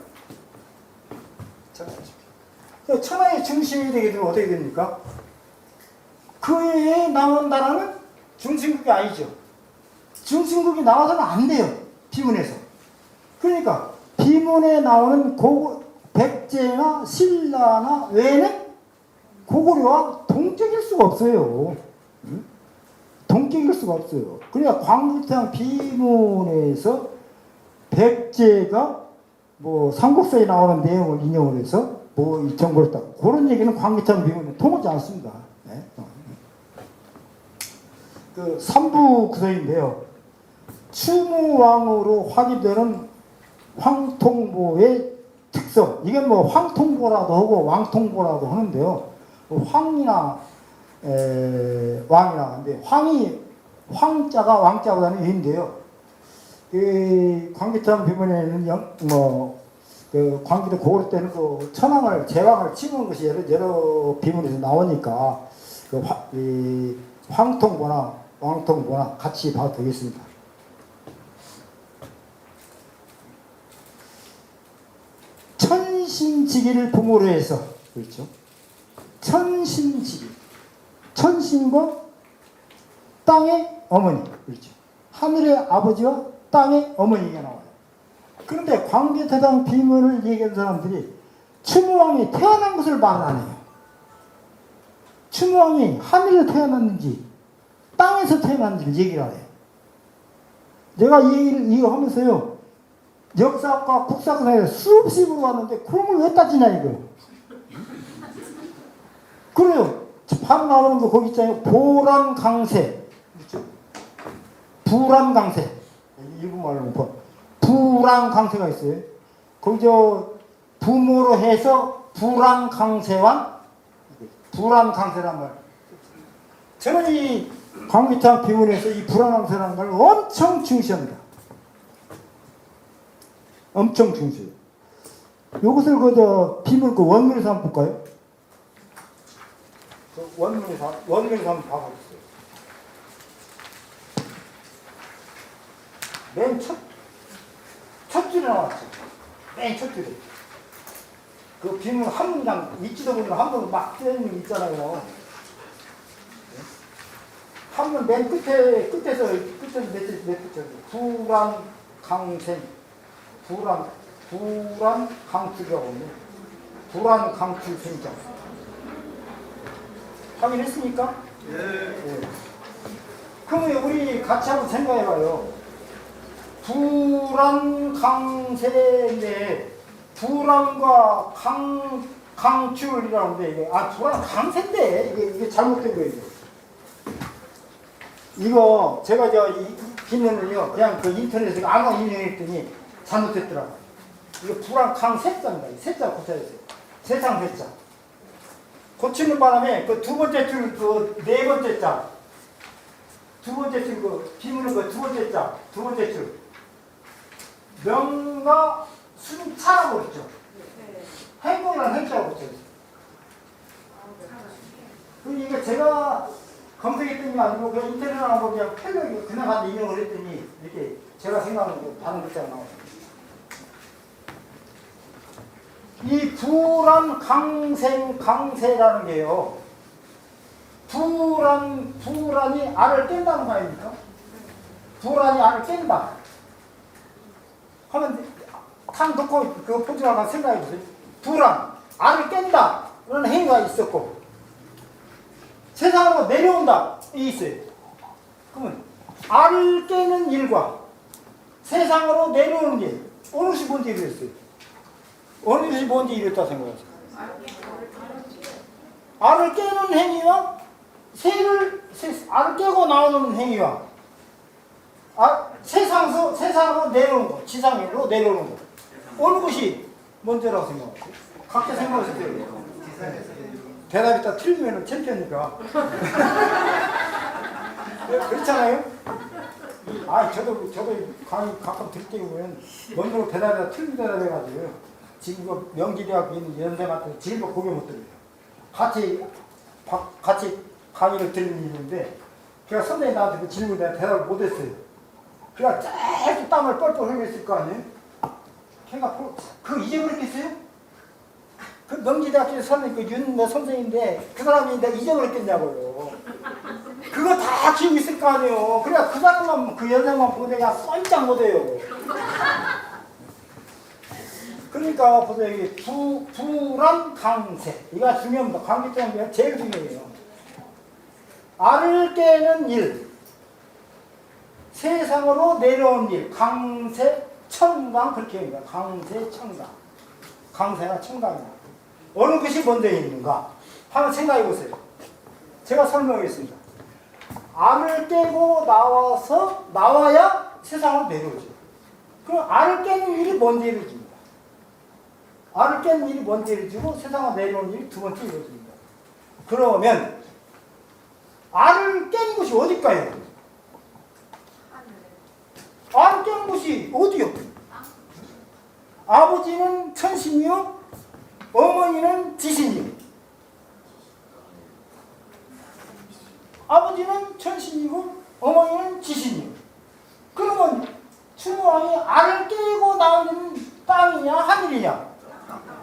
거예요. 천하의 중심이 되게 되면 어떻게 됩니까? 그 외에 나온 나라는 중심국이 아니죠. 중심국이 나와서는 안 돼요. 비문에서. 그러니까 비문에 나오는 백제나 신라나 외에는 고구려와 동격일 수가 없어요. 동격일 수가 없어요. 그러니까 광개토당 비문에서 백제가 뭐 삼국사에 나오는 내용을 인용을 해서 뭐 이 정보를 따 그런 얘기는 광개토당 비문에 통하지 않습니다. 네? 그 3부 구서인데요. 추모왕으로 확인되는 황통보의 특성. 이건 뭐 황통보라도 하고 왕통보라도 하는데요. 황이나 왕이나 근데 황자가 왕자보다는 위인데요. 그 광개토당 비문에는 그 광개토 고구려 때는 그 천왕을 제왕을 치는 것이 여러 비문에서 나오니까 그 황통보나 왕통보나 같이 봐도 되겠습니다. 천신지기를 부모로 해서 그렇죠. 천신지기 천신과 땅의 어머니 그렇죠. 하늘의 아버지와 땅의 어머니가 나와요. 그런데 광개토당 비문을 얘기하는 사람들이 추모왕이 태어난 것을 말 안 해요. 추모왕이 하늘에서 태어났는지 땅에서 태어났는지를 얘기를 안 해요. 내가 이 얘기를 이거 하면서요. 역사학과 국사학과에 수없이 물어봤는데 그런 걸 왜 따지냐 이거. 그래요. 바로 나오는 거 거기 있잖아요. 보란강세. 그렇죠? 부란강세. 일본 말로 뭐 부란강세가 있어요. 거기 부모로 해서 부란강세와 부란강세란 말. 저는 이 광개토당 비문에서 이 부란강세라는 걸 엄청 중시합니다. 엄청 중시해요. 요것을 비문 원문에서 한번 볼까요? 원문에서 한번 봐보겠어요. 맨 첫 줄에 나왔죠. 맨 첫 줄에. 그 비문 한 문장, 읽지도 보면 한 번 막 쓰는 게 있잖아요. 한 번 맨 끝에서 몇 글자. 부란강생. 부란강출이라고 하네. 부란강출생자. 확인했습니까? 예. 그러면 우리 같이 한번 생각해봐요. 불안강세인데 불안과 강출이라는데 이게 불안강세인데 이게 잘못된 거예요. 이거 제가 이 비는요 그냥 그 인터넷에 아무 인용했더니 잘못됐더라고요. 이거 불안강세자입니다. 세자 고쳐야겠어요. 세상 세자. 고치는 바람에 그 두 번째 줄 그 네 번째 자, 두 번째 줄 그 비문은 그 두 번째 자, 두 번째 줄 명과 순차라고 그랬죠. 행동이랑 행자라고 그랬죠. 이게 제가 검색했더니 아니고 그냥 인터넷 나오고 그냥 편하게 그냥 한 인용을 했더니 이렇게 제가 생각하는 게 다른 글자가 나왔어요. 이 불안 강세라는 게요. 불안이 알을 깬다는 거 아닙니까? 불안이 알을 깬다. 하면 탕 놓고 그 포즈를 생각해 보세요. 불안, 알을 깬다. 그런 행위가 있었고 세상으로 내려온다. 이 있어요. 그러면 알을 깨는 일과 세상으로 내려오는 일 어느 것이 뭔지 이랬어요. 어느 것이 뭔지 이랬다 생각하세요. 알을 깨는 행위와 알을 깨고 나오는 행위와 세상으로 내려오는 거, 지상으로 내려오는 거 어느 것이 먼저라고 생각하세요? 각자 생각하실 때요. 대답이 다 틀리면 챔피언이니까. 그렇잖아요? 저도 강의 가끔 들을 때 보면 먼저 대답이 다 틀린 대답해가지고 지금 그 명지대학교 있는 연생한테 질문 고개 못 들어요. 같이 강의를 듣는 일인데 제가 선생님 나한테 그 질문에 대한 대답을 못했어요. 그래가 계속 땀을 뻘뻘 흘렸을 거 아니에요? 걔가 그거 잊어버렸겠어요? 그 명지대학교 선생님, 그 윤 선생님인데 그 사람이 내가 잊어버렸겠냐고요. 그거 다 기억이 있을 거 아니에요. 그래야 그 사람만, 그 연생만 보고 내가 뻔짝 못해요. 그러니까 보세요. 이게 불안 강세. 이거 중요합니다. 강기점이 제일 중요해요. 알을 깨는 일, 세상으로 내려온 일, 강세, 청강 그렇게 합니다. 강세, 청강. 강세나 청강이나. 어느 것이 먼저 있는가? 한번 생각해 보세요. 제가 설명하겠습니다. 알을 깨고 나와야 세상으로 내려오죠. 그럼 알을 깨는 일이 먼저 이루어집니다. 알을 깨는 일이 먼저 이루어지고 세상으로 내려오는 일이 두 번째 이루어집니다. 그러면 알을 깨는 곳이 어딜까요? 알을 깨는 곳이 어디요? 아버지는 천신이요? 어머니는 지신이요. 아버지는 천신이고 어머니는 지신이요. 그러면 충무왕이 알을 깨고 나오는 땅이냐 하늘이냐?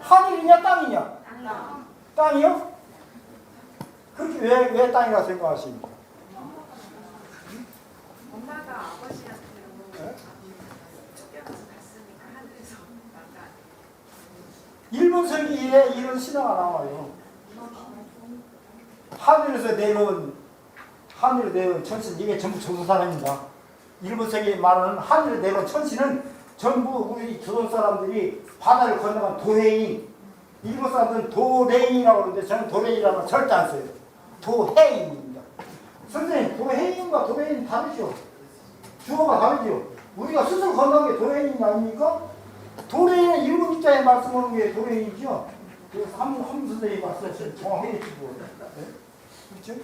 하늘이냐 땅이냐? 땅이요? 그렇게 왜 땅이라고 생각하십니까? 엄마가 아버지한테 쫓겨나서 갔으니까 하늘에서 나가. 일본 서기에 이런 신화가 나와요. 하늘에서 내려온 천신, 이게 전부 조선 사람입니다. 일본 서기에 말하는 하늘에 내려온 천신은 전부 우리 조선 사람들이 바다를 건너간 도해인, 일본 사람들은 도레인이라고 그러는데 저는 도레인이라는 걸 절대 안 써요. 도해인입니다. 선생님, 도해인과 도레인 다르죠? 주어가 다르죠? 우리가 스스로 건너는 게 도레인 아닙니까? 도레인은 일본 입장에 말씀하는 게 도레인이죠? 그래서 한 선생님이 말씀하신 정확하게 주고. 네? 그렇죠?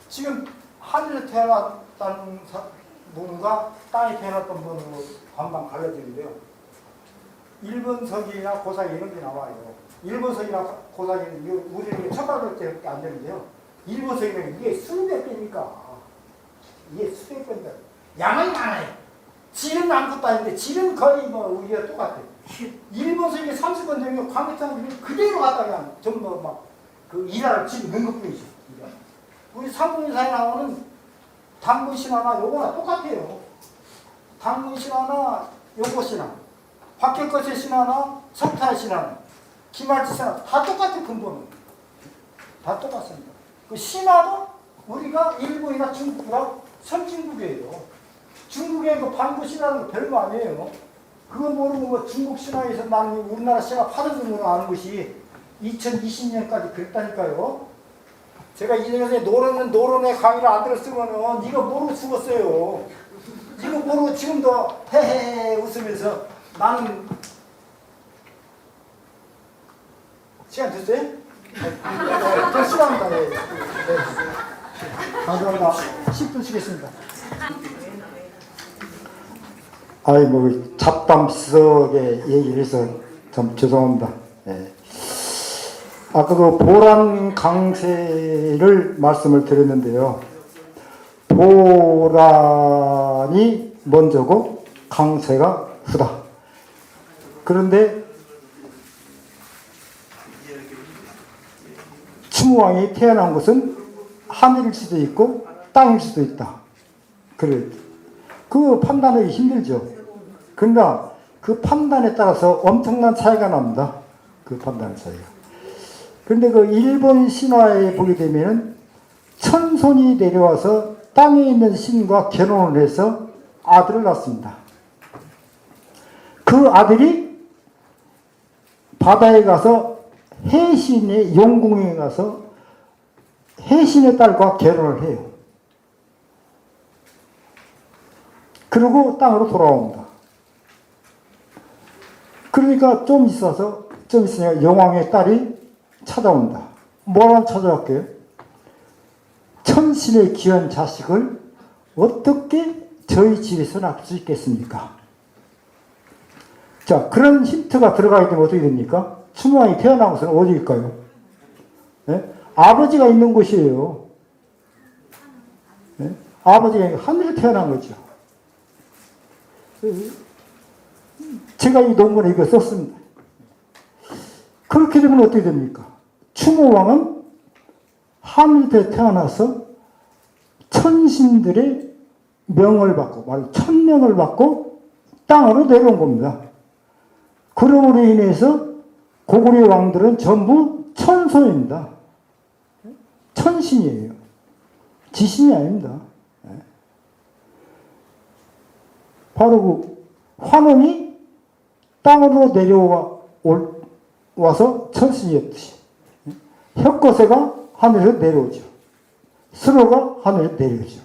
지금 하늘에 태어났다는 분과 땅에 태어났던 분으로 반반 갈라지는데요. 일본 서기나 고사기 이런 게 나와요. 일본 서기나 고사기는 우리는 1800개밖에 안 되는데요. 일본 서기는 이게 수백 개니까. 이게 수백 개입니다. 양은 많아요. 질은 아무것도 아닌데 질은 거의 우리가 똑같아요. 일본 서기 30번 되면 광해창 그대로 갖다 그냥 전부 막그 일화를 지금 넣은 것뿐이죠. 우리 삼국인사에 나오는 당군신화나 요거나 똑같아요. 당군신화나 요것이나 박혁거세 신화나 석타의 신화나 김할지 신화 다 똑같아요. 근본은 다 똑같습니다. 그 신화도 우리가 일본이나 중국이랑 선진국이에요. 중국의 그 반도신화는 거 별거 아니에요. 그거 모르고 뭐 중국 신화에서 나는 우리나라 신화 파동적으로 아는 것이 2020년까지 그랬다니까요. 제가 이전에 노론의 강의를 안 들었으면은 이거 모르고 죽었어요. 이거 모르고 지금도 헤헤 웃으면서 나는 시간 됐어요? 저 싫어합니다. 네. 네. 감사합니다. 10분 쉬겠습니다. 아이 뭐 잡담 비석에 얘기를 해서 참 죄송합니다. 네. 아까 그 보란 강세를 말씀을 드렸는데요. 보란이 먼저고 강세가 후다. 그런데 추무왕이 태어난 곳은 하늘일 수도 있고 땅일 수도 있다. 그래. 그 판단하기 힘들죠. 그러나 그 판단에 따라서 엄청난 차이가 납니다. 그 판단 차이가. 그런데 그 일본 신화에 보게 되면은 천손이 내려와서 땅에 있는 신과 결혼을 해서 아들을 낳습니다. 그 아들이 바다에 가서 해신의 용궁에 가서 해신의 딸과 결혼을 해요. 그리고 땅으로 돌아옵니다. 그러니까 좀 있으니까 영왕의 딸이 찾아온다. 뭐라고 찾아왔게요? 천신의 귀한 자식을 어떻게 저희 집에서 낳을 수 있겠습니까? 자, 그런 힌트가 들어가게 되면 어떻게 됩니까? 추무왕이 태어난 곳은 어디일까요? 네? 아버지가 있는 곳이에요. 네? 아버지가 하늘에 태어난 거죠. 제가 이 논문에 이거 썼습니다. 그렇게 되면 어떻게 됩니까? 추무왕은 하늘에 태어나서 천신들의 명을 받고, 말 천명을 받고 땅으로 내려온 겁니다. 그럼으로 인해서 고구려 왕들은 전부 천손입니다. 천신이에요. 지신이 아닙니다. 바로 그 환원이 땅으로 내려와서 천신이었듯이 혁거세가 하늘에서 내려오죠. 수로가 하늘에서 내려오죠.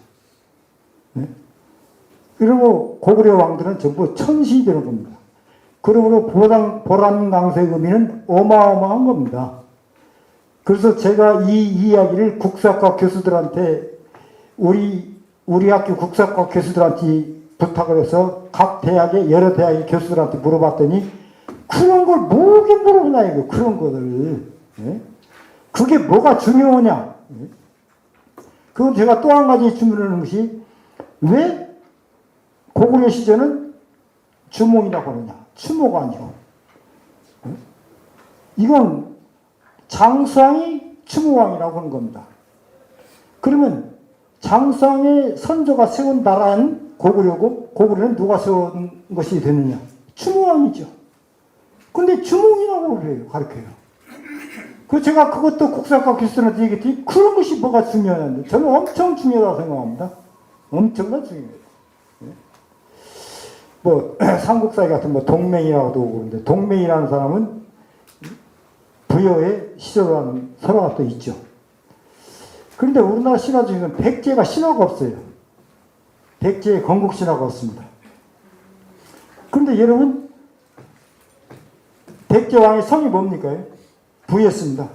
그리고 고구려 왕들은 전부 천신이 되는 겁니다. 그러므로 보란강세 의미는 어마어마한 겁니다. 그래서 제가 이 이야기를 국사학과 교수들한테 우리 학교 국사학과 교수들한테 부탁을 해서 각 대학의 여러 대학의 교수들한테 물어봤더니 그런 걸 뭐게 물어보냐 이거 그런 거를 그게 뭐가 중요하냐 그건 제가 또 한 가지 질문하는 것이 왜 고구려 시절은 주몽이라고 하느냐 추모가 아니고 이건 장수왕이 추모왕이라고 하는 겁니다. 그러면 장수왕의 선조가 세운 나라는 고구려고 고구려는 누가 세운 것이 되느냐? 추모왕이죠. 근데 주몽이라고 그래요. 가르쳐요. 그 제가 그것도 국사학과 교수들한테 얘기했더니 그런 것이 뭐가 중요한데 저는 엄청 중요하다고 생각합니다. 엄청난 중요해요. 뭐 삼국사기 같은 뭐 동맹이라고도 그러는데 동맹이라는 사람은 부여의 시조라는 설화가 또 있죠. 그런데 우리나라 신화 중에는 백제가 신화가 없어요. 백제의 건국 신화가 없습니다. 그런데 여러분 백제 왕의 성이 뭡니까? 부였습니다.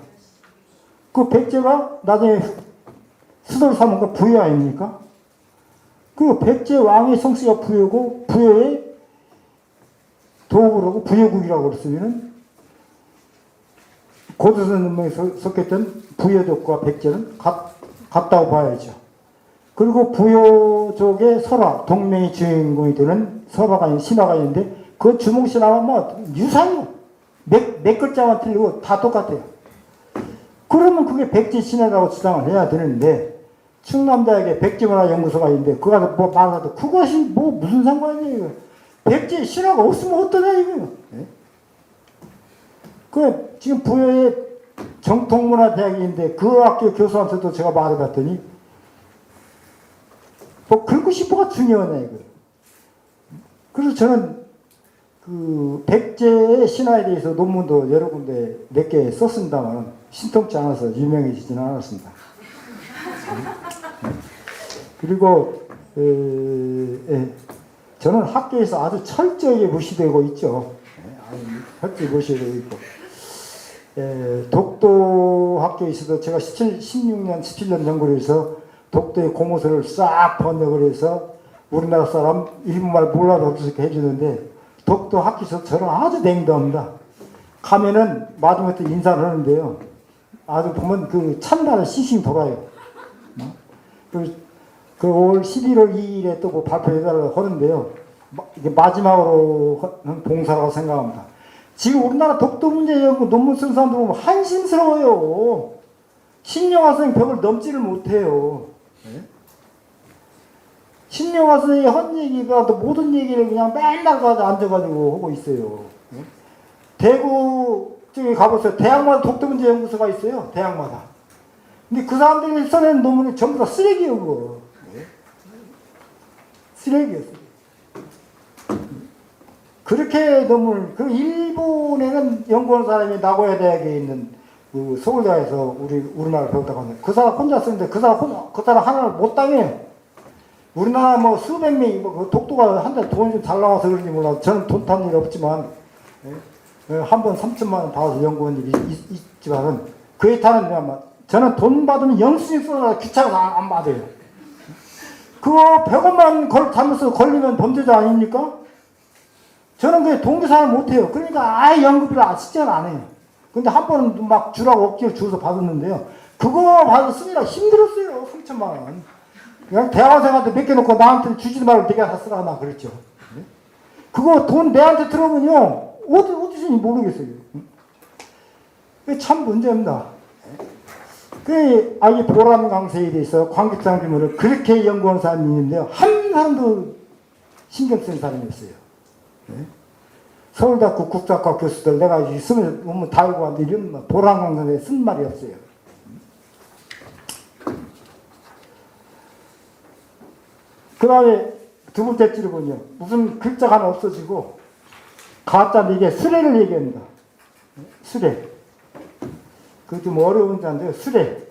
그 백제가 나중에 수도를 삼은 거 부여 아닙니까? 그 백제 왕의 성씨가 부여고 부여의 도읍을 하고 부여국이라고 그랬으면은 고조선 문명에 속했던 부여족과 백제는 같다고 봐야죠. 그리고 부여족의 설화, 동맹의 주인공이 되는 설화가 있는 신화가 있는데 그 주몽신화가 뭐 유사해요. 몇 글자만 틀리고 다 똑같아요. 그러면 그게 백제 신화라고 주장을 해야 되는데 충남대학에 백제문화연구소가 있는데 그거 가서 뭐 말하도 그것이 뭐 무슨 상관이에요. 백제 신화가 없으면 어떠냐 이거요. 그 지금 부여의 정통문화대학이 있는데 그 학교 교수한테도 제가 말해봤더니 뭐 긁고 싶어가 중요하냐 이거. 그래서 저는 그 백제의 신화에 대해서 논문도 여러 군데 몇 개 썼습니다만 신통치 않아서 유명해지지는 않았습니다. 그리고 저는 학교에서 아주 철저하게 무시되고 있죠. 철저히 무시되고 있고 독도 학교에서도 제가 16년, 17년 연구를 독도의 고무서를 싹 번역을 해서 우리나라 사람 일본말 몰라도 어떻게 해주는데 독도 학교에서 저는 아주 냉담합니다. 가면은 마지막에 인사를 하는데요. 아주 보면 그 찬나라 시신이 돌아요. 그 올 11월 2일에 또 그 발표해달라고 하는데요. 이게 마지막으로 하는 봉사라고 생각합니다. 지금 우리나라 독도 문제 연구 논문 쓴 사람들 보면 한심스러워요. 신영화 선생님 벽을 넘지를 못해요. 신영화 선생님이 한 얘기가 또 모든 얘기를 그냥 맨날 가서 앉아가지고 하고 있어요. 대구 쪽에 가보세요. 대학마다 독도 문제 연구소가 있어요. 대학마다. 근데 그 사람들이 써낸 논문이 전부 다 쓰레기예요, 그거. 쓰레기였어요. 그렇게 논문을, 그 일본에는 연구하는 사람이 나고야 대학에 있는 그 서울대에서 우리나라 배웠다고 하는데 그 사람 혼자 쓰는데 그 사람 하나를 못 당해요. 우리나라 뭐 수백 명이 뭐 독도가 한 달 돈이 좀 잘 나와서 그런지 몰라. 저는 돈 탄 일 없지만 한 번 3천만 원 받아서 연구한 일이 있지만은 그에 타는 저는 돈 받으면 영수증 써서 귀찮아서 안 받아요. 그거 100원만 담아서 걸리면 범죄자 아닙니까? 저는 그게 동기상을 못해요. 그러니까 아예 연구비를 직접 안 해요. 근데 한 번은 막 주라고 억지로 주워서 받았는데요. 그거 받아서 쓰느라 힘들었어요. 3천만 원. 그냥 대학원생한테 몇 개 놓고 나한테 주지도 말고 내가 다 쓰라 나 그랬죠. 그거 돈 내한테 들어오면요. 어디서인지 모르겠어요. 그게 참 문제입니다. 이 보람 강세에 대해서 광기장 비문을 그렇게 연구한 사람이 있는데요. 한 사람도 신경 쓴 사람이 없어요. 서울대학교 국사학과 교수들 내가 있으면 논문 다 읽고 왔는데 이런 보람 강세에 쓴 말이 없어요. 그 다음에 두 번째 지르군요. 무슨 글자가 하나 없어지고 가짜 이게 수레를 얘기합니다. 수레. 그 좀 어려운 자인데요. 수레.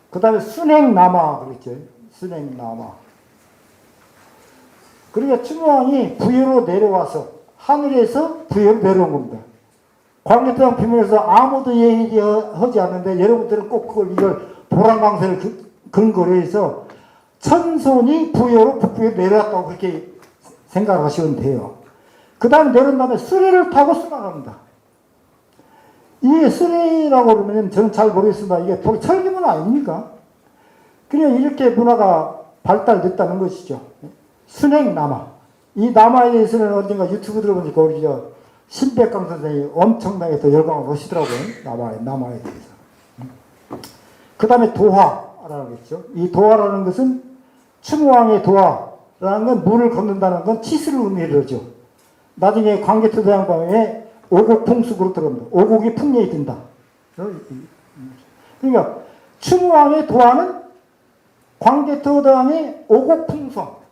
그 다음에 순행남아 그랬죠. 순행남아. 그러니까 춘왕이 부여로 내려와서 하늘에서 부여로 내려온 겁니다. 광개토당 비밀에서 아무도 얘기하지 않는데 여러분들은 꼭 이걸 보람강세를 근거로 해서 천손이 부여로 북부에 내려왔다고 그렇게 생각하시면 돼요. 그 다음에 내려온 다음에 수레를 타고 수락합니다. 이게 수레라고 그러면 저는 잘 모르겠습니다. 이게 철기문 아닙니까? 그냥 이렇게 문화가 발달됐다는 것이죠. 순행남아. 이 남아에 대해서는 언젠가 유튜브 들어보니까 우리 신백강 선생님이 엄청나게 또 열광을 하시더라고요. 남아에 대해서. 그 다음에 도화라고 했죠. 이 도화라는 것은 춘왕의 도화라는 건 물을 걷는다는 건 치수를 의미하죠. 나중에 광개토대왕방에 오곡풍숙으로 들어갑니다. 오곡이 풍년이 든다. 그러니까 춘왕의 도화는 광개토대왕의 오곡풍숙,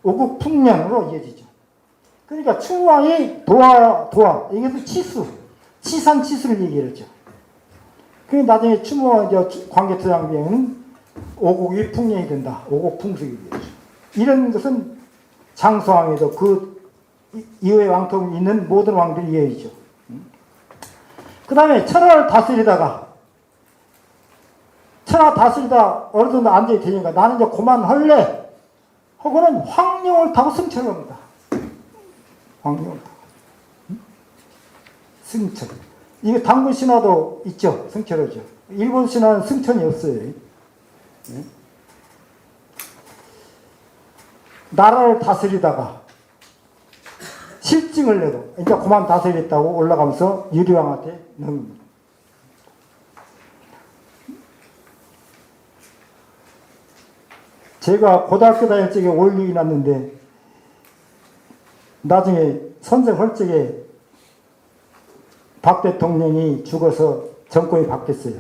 오곡풍년으로 이어지죠. 그러니까 춘왕의 도화, 이것은 치산 치수를 얘기했죠. 그 나중에 광개토대왕비에는 오곡이 풍년이 된다. 오곡풍숙이 되죠. 이런 것은 장수왕에도 그 이후에 왕통이 있는 모든 왕들이 이해이죠. 그 다음에 천하를 다스리다 어느 정도 안정이 되니까 나는 이제 그만할래 하고는 황룡을 타고 승천을 합니다. 황룡을 타고. 승천. 이게 당군 신화도 있죠. 승천하죠. 일본 신화는 승천이 없어요. 나라를 다스리다가 실증을 내도 이제 그만 다스리겠다고 올라가면서 유리왕한테 넘깁니다. 제가 고등학교 다닐 적에 올림이 났는데 나중에 선생할 적에 박 대통령이 죽어서 정권이 바뀌었어요.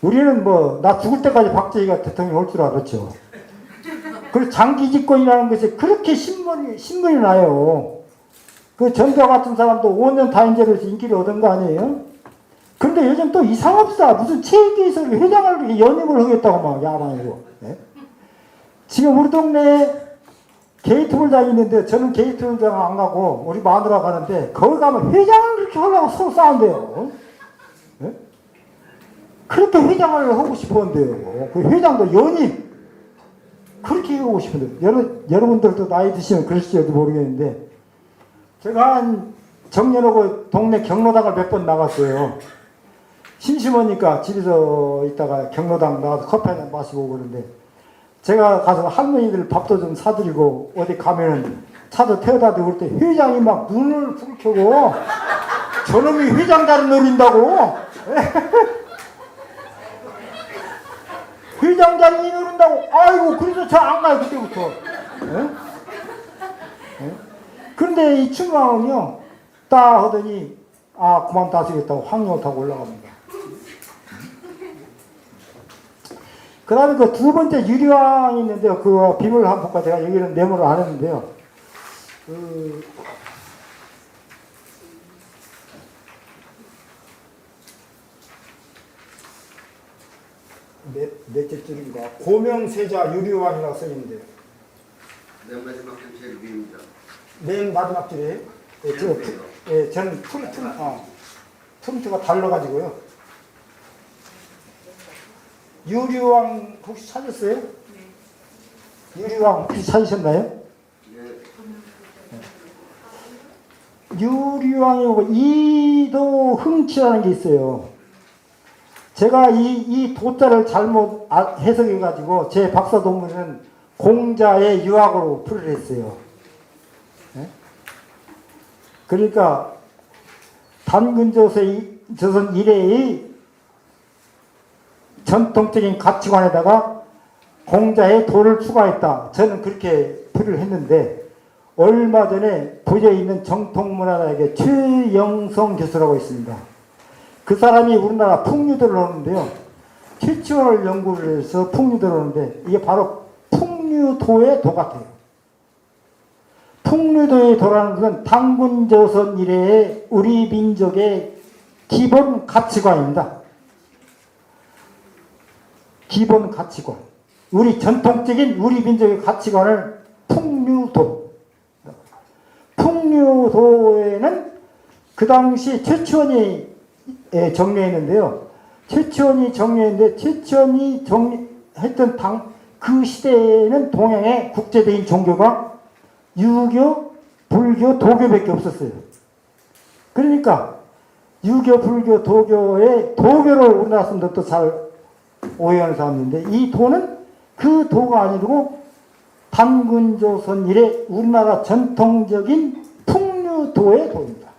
우리는 뭐 나 죽을 때까지 박정희가 대통령 올 줄 알았죠. 그리고 장기 집권이라는 것이 그렇게 신문이 나요. 그 전두환 같은 사람도 5년 단임제로 인기를 얻은 거 아니에요? 근데 요즘 또 이상합시다. 무슨 체육회에서 회장을 이렇게 연임을 하겠다고 막 야망이고. 네? 지금 우리 동네에 게이트볼장이 있는데 저는 게이트볼장 안 가고 우리 마누라 가는데 거기 가면 회장을 그렇게 하려고 서로 싸운대요. 네? 그렇게 회장을 하고 싶었는데요. 그 회장도 연임 그렇게 하고 싶은데 여러분들도 나이 드시면 그러실지도 모르겠는데 제가 한 정년하고 동네 경로당을 몇 번 나갔어요. 심심하니까 집에서 있다가 경로당 나가서 커피 한잔 마시고 그러는데 제가 가서 할머니들 밥도 좀 사드리고 어디 가면은 차도 태워다 대고 그럴 때 회장이 막 눈을 붉히고 저놈이 회장 자리 노린다고 회장 자리 노린다고 아이고 그래서 저 안 가요 그때부터. 에? 에? 그런데 이 충망은요 딱 하더니 아 그만 따시겠다고 황룡 타고 올라갑니다. 그 다음에 그 두 번째 유리왕이 있는데요. 그 비밀을 한번 볼까 제가 여기는 메모를 안 했는데요. 몇째 줄인가? 고명세자 유리왕이라고 써있는데요. 맨 마지막 줄 제일 위입니다. 맨 마지막 줄이에요? 예, 저는 틈트가 달라가지고요. 유리왕 혹시 찾았어요? 네. 유리왕 혹시 찾으셨나요? 네. 유리왕이고 이도흥치라는 게 있어요. 제가 이 도자를 잘못 해석해가지고 제 박사 논문은 공자의 유학으로 풀을 했어요. 네? 그러니까 단근조선 이래의 전통적인 가치관에다가 공자의 도를 추가했다. 저는 그렇게 풀을 했는데 얼마 전에 부여에 있는 정통문화대학의 최영성 교수라고 있습니다. 그 사람이 우리나라 풍류도를 하는데요. 최초를 연구를 해서 풍류도를 하는데 이게 바로 풍류도의 도 같아요. 풍류도의 도라는 것은 단군조선 이래의 우리 민족의 기본 가치관입니다. 기본 가치관. 우리 전통적인 우리 민족의 가치관을 풍류도. 풍류도에는 그 당시 최치원이 정리했는데요. 최치원이 정리했는데 최치원이 정리했던 그 시대에는 동양의 국제적인 종교가 유교, 불교, 도교밖에 없었어요. 그러니까 유교, 불교, 도교를 우리나라 사람들도 잘 오해하는 사람인데 이 도는 그 도가 아니고 단군조선 이래 우리나라 전통적인 풍류도의 도입니다.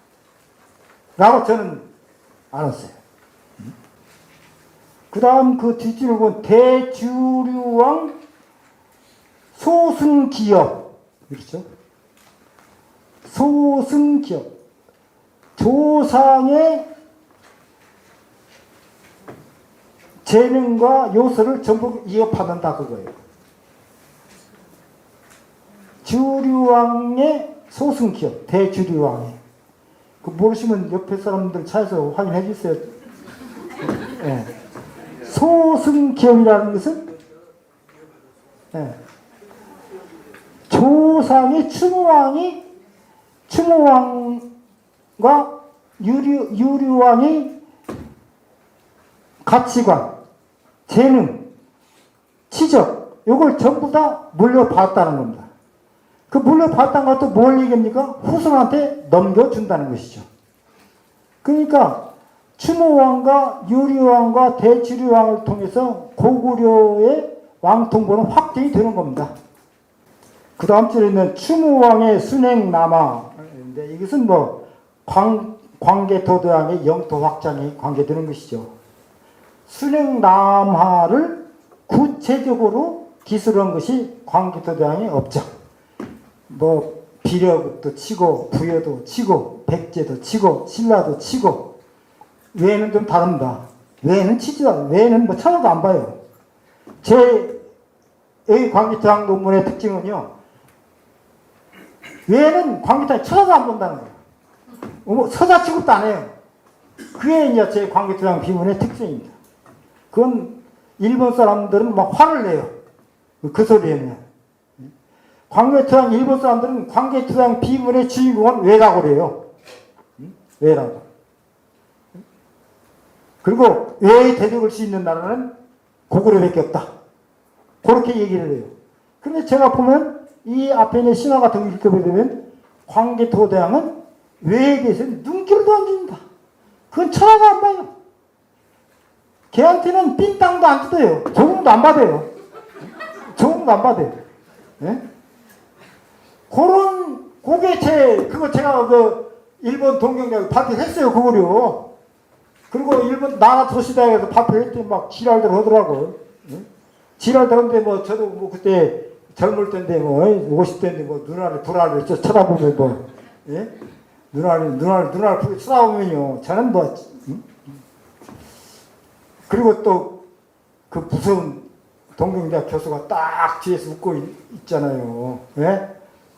라고 저는 알았어요. 그 다음 그 뒷줄을 보면 대주류왕 소승기업 그렇죠? 소승기업 조상의 재능과 요소를 전부 이어받는다 그거예요. 주류왕의 소승기업 대주류왕의 그 모르시면 옆에 사람들 찾아서 확인해 주세요. 네. 소승기업이라는 것은 조상의 추모왕과 유류왕의 가치관, 재능, 치적 이걸 전부 다 물려받았다는 겁니다. 그 물려받았다는 것도 뭘 얘기합니까? 후손한테 넘겨준다는 것이죠. 그러니까 추모왕과 유리왕과 대주류왕을 통해서 고구려의 왕통보는 확정이 되는 겁니다. 그 다음 줄에 있는 추모왕의 순행남하인데 이것은 뭐 광개토대왕의 영토 확장이 관계되는 것이죠. 순행남하를 구체적으로 기술한 것이 광개토대왕의 업적. 뭐 비려국도 치고 부여도 치고 백제도 치고 신라도 치고 외에는 좀 다릅니다. 외에는 치지도 않아요. 외에는 뭐 쳐다도 안 봐요. 제 여기 광개토당 논문의 특징은요. 외에는 광개토당이 쳐다도 안 본다는 거예요. 서자 취급도 안 해요. 그게 이제 제 광개토당 비문의 특징입니다. 그건 일본 사람들은 막 화를 내요. 그 소리에는. 광개토당 일본 사람들은 광개토당 비문의 주인공은 외라고 그래요. 외라고. 그리고 외의 대적을 수 있는 나라는 고구려밖에 없다. 그렇게 얘기를 해요. 그런데 제가 보면 이 앞에 있는 신화 같은 거 읽어보면 광개토대왕은 외에 대해서는 눈길도 안 줍니다. 그건 쳐다도 안 봐요. 걔한테는 빈땅도 안 뜯어요. 조금도 안 받아요. 조금도 안 받아요. 예? 그거 제가 일본 동경대학에 발표했어요, 그거요. 그리고 일본 나라 도시대학에서 발표했더니 막 지랄들 하더라고. 예? 지랄들 하는데 뭐 저도 뭐 그때 젊을 때인데 뭐 50대인데 뭐 누나를 불알을 쳐다보면 뭐 예? 누나를 부르게 쳐다보면요. 저는 뭐 그리고 또 그 무서운 동경대학 교수가 딱 뒤에서 웃고 있잖아요. 예?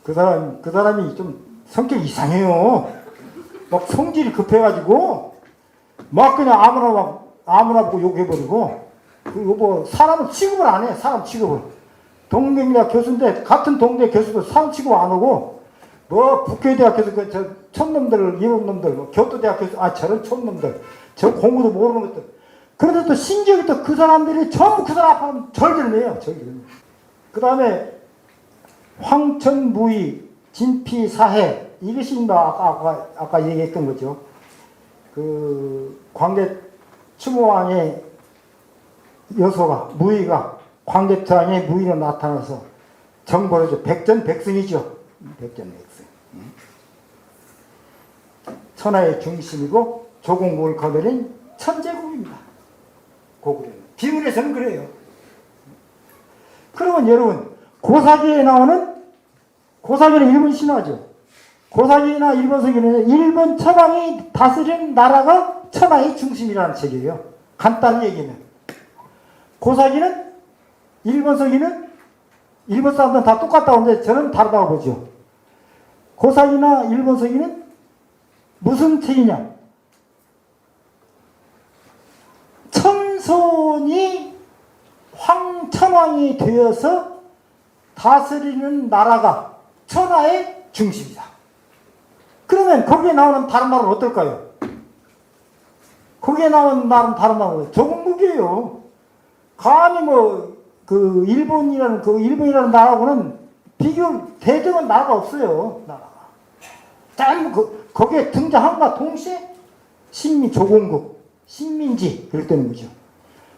그 사람이 좀 성격이 이상해요. 막 성질이 급해가지고 막 그냥 아무나 보고 욕해버리고 그리고 뭐 사람을 취급을 안 해. 사람 취급을. 동경대학 교수인데 같은 동네 교수도 사람 취급 안 하고 뭐 북교대학 교수 저 촌놈들 일본 놈들 뭐 교토대학 교수 저런 촌놈들 저 공부도 모르는 것들 그런데 또 신기하게 또 그 사람들이 전부 그 사람 앞에 절절매요. 그 다음에 황천무의 진피사해 이것이 아까 얘기했던 거죠. 그 광개 추모왕의 여소가 무의가 광개토왕의 무의로 나타나서 정보를 줘. 백전백승이죠. 백전백승. 천하의 중심이고 조공국을 거느린 천재국입니다. 고구려는. 비문에서는 그래요. 그러면 여러분 고사기에 나오는 고사기는 일본 신화죠. 고사기나 일본 서기는 일본 천황이 다스리는 나라가 천하의 중심이라는 책이에요. 간단히 얘기는. 고사기는 일본 서기는 일본 사람들은 다 똑같다고 하는데 저는 다르다고 보죠. 고사기나 일본 서기는 무슨 책이냐? 천손이 천왕이 되어서 다스리는 나라가 천하의 중심이다. 그러면 거기에 나오는 다른 나라는 어떨까요? 거기에 나오는 다른 나라는 조공국이에요. 감히 일본이라는 나라하고는 대등한 나라가 없어요. 나라가. 거기에 등장함과 동시에 조공국, 식민지 그랬다는 거죠.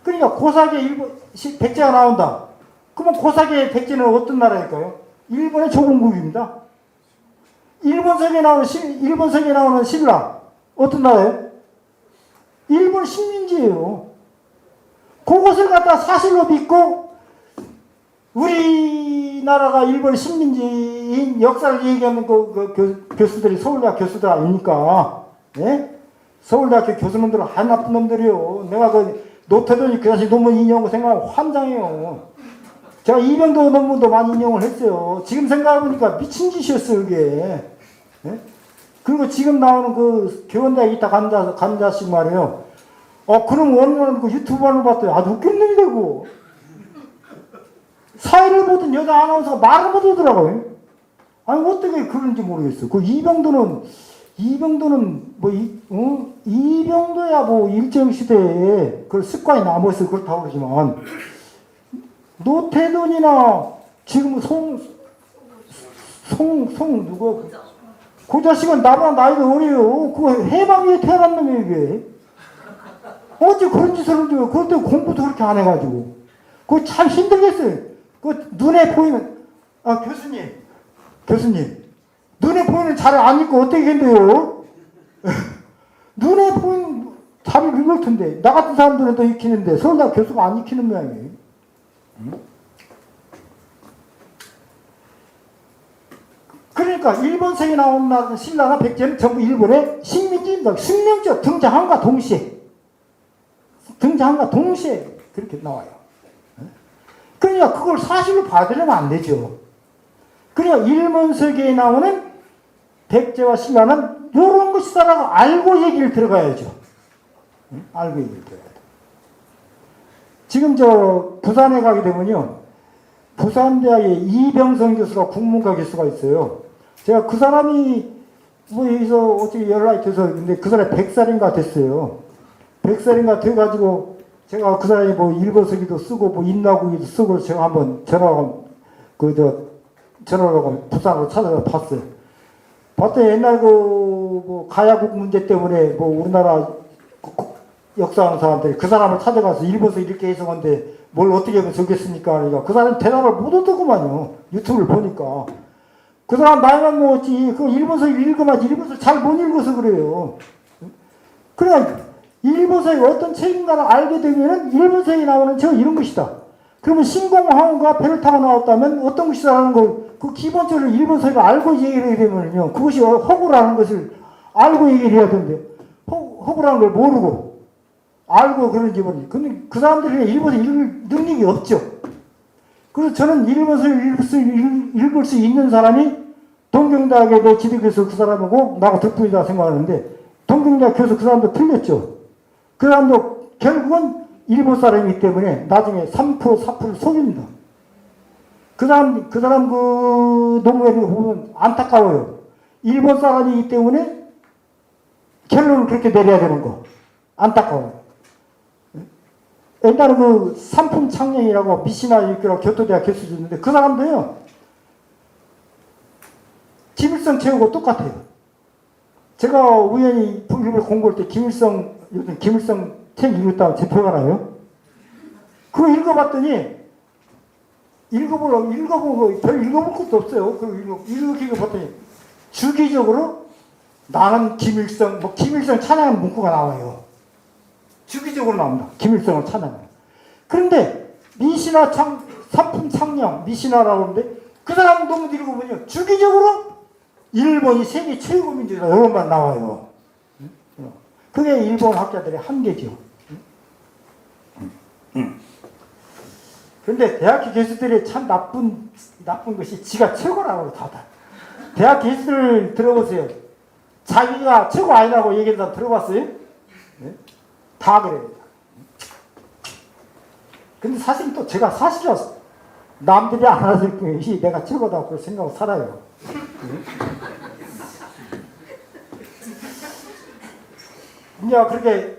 그러니까 고사기에 백제가 나온다. 그러면 고사기의 백제는 어떤 나라일까요? 일본의 조공국입니다. 일본서기에 나오는 신라 어떤 나라예요? 일본 식민지예요. 그것을 갖다 사실로 믿고 우리나라가 일본 식민지인 역사를 얘기하는 교수들이 서울대학 교수들 아닙니까? 예? 서울대학교 교수님들은 한 나쁜 놈들이요. 내가 노태돈이 그 자식 논문 인용한 거 생각하면 환장해요. 제가 이병도 논문도 많이 인용을 했어요. 지금 생각해보니까 미친 짓이었어요, 그게. 예? 그리고 지금 나오는 교원대학 있다 간 자식 말이에요. 그럼 원하는 유튜브 하는 거 봤더니 아주 웃긴 놈이 되고. 사회를 보던 여자 아나운서가 말을 못 하더라고요. 아니, 어떻게 그런지 모르겠어. 이병도는 이병도야 일제시대에 습관이 남아있어 그렇다고 그러지만, 노태돈이나 지금 누구? 그 자식은 나보다 나이가 어려요. 그거 해방 위에 태어난 놈이에요, 이게. 어찌 그런 짓을 하는지, 그럴 때 공부도 그렇게 안 해가지고. 그거 참 힘들겠어요. 눈에 보이면, 교수님. 눈에 보이는 자를 안 읽고 어떻게 된대요? 눈에 보이는 자를 읽을 텐데. 나 같은 사람들은 또 익히는데, 서울대학 교수가 안 익히는 모양이에요. 그러니까 일본서에 나오는 신라나 백제는 전부 일본의 식민지입니다. 숙명적 등장함과 동시에 등장과 동시에 그렇게 나와요. 그러니까 그걸 사실로 받으려면 안 되죠. 그러니까 일본서기에 나오는 백제와 신라는 이런 것이다라고 알고 얘기를 들어가야죠. 알고 얘기를 들어가야 돼. 지금 저 부산에 가게 되면요. 부산대학에 이병선 교수가 국문과 교수가 있어요. 제가 그 사람이 뭐 여기서 어떻게 연락이 돼서 근데 그 사람이 100살인가 됐어요. 100살인가 돼가지고 제가 그 사람이 뭐 일거서기도 쓰고 뭐 인나구기도 쓰고 제가 한번 전화하고 전화하고 부산으로 찾아서 봤어요. 봤더니 옛날 뭐 가야국 문제 때문에 뭐 우리나라 역사하는 사람들이 그 사람을 찾아가서 일본서 이렇게 해석한데 뭘 어떻게 하면 좋겠습니까? 그러니까 그 사람이 대답을 못 하더구만요. 유튜브를 보니까. 그 사람 나이만 먹었지. 그 일본서 읽으면 일본서 잘 못 읽어서 그래요. 그러니까 일본서의 어떤 책임가를 알게 되면은 일본서에 나오는 저 이런 것이다. 그러면 신공항우가 배를 타고 나왔다면 어떤 것이다라는 걸 그 기본적으로 일본서를 알고 얘기를 해야 되면요. 그것이 허구라는 것을 알고 얘기를 해야 되는데 허구라는 걸 모르고 알고 그런 기분이. 근데 그 사람들이 일본서 읽을 능력이 없죠. 그래서 저는 일본서를 읽을 수 있는 사람이 동경대학의 내 지도교수 그 사람하고 나하고 덕분이다 생각하는데 동경대학 교수 그 사람도 틀렸죠. 그 사람도 결국은 일본 사람이기 때문에 나중에 3% 4% 속입니다. 그 사람 그 논문을 보면 안타까워요. 일본 사람이기 때문에 결론을 그렇게 내려야 되는 거. 안타까워요. 옛날에 그 삼품 창녕이라고 미시나 육교라고 교토대학 교수도 있는데 그 사람도요. 김일성 채우고 똑같아요. 제가 우연히 일본 공부할 때 김일성 책 읽었다고 제 표가 나요. 그거 읽어봤더니 읽어보고 별 읽어볼 것도 없어요. 그거 읽어봤더니 주기적으로 나는 김일성 찬양하는 문구가 나와요. 주기적으로 나옵니다. 김일성을 찬양해요. 그런데 미시나 삼품 창녕 미시나라고 하는데 그 사람 너무 읽어보면 주기적으로 일본이 세계 최고 민족이다 이런 말 나와요. 그게 일본 학자들의 한계죠. 그런데 대학교 교수들이 참 나쁜 것이 지가 최고라고 다들. 대학 교수들 들어보세요. 자기가 최고 아니라고 얘기하는 사람 들어봤어요? 네? 다 그래요. 근데 사실 또 제가 사실은 남들이 안 하실 뿐이지 내가 최고다고 그걸 생각하고 살아요. 이제 그렇게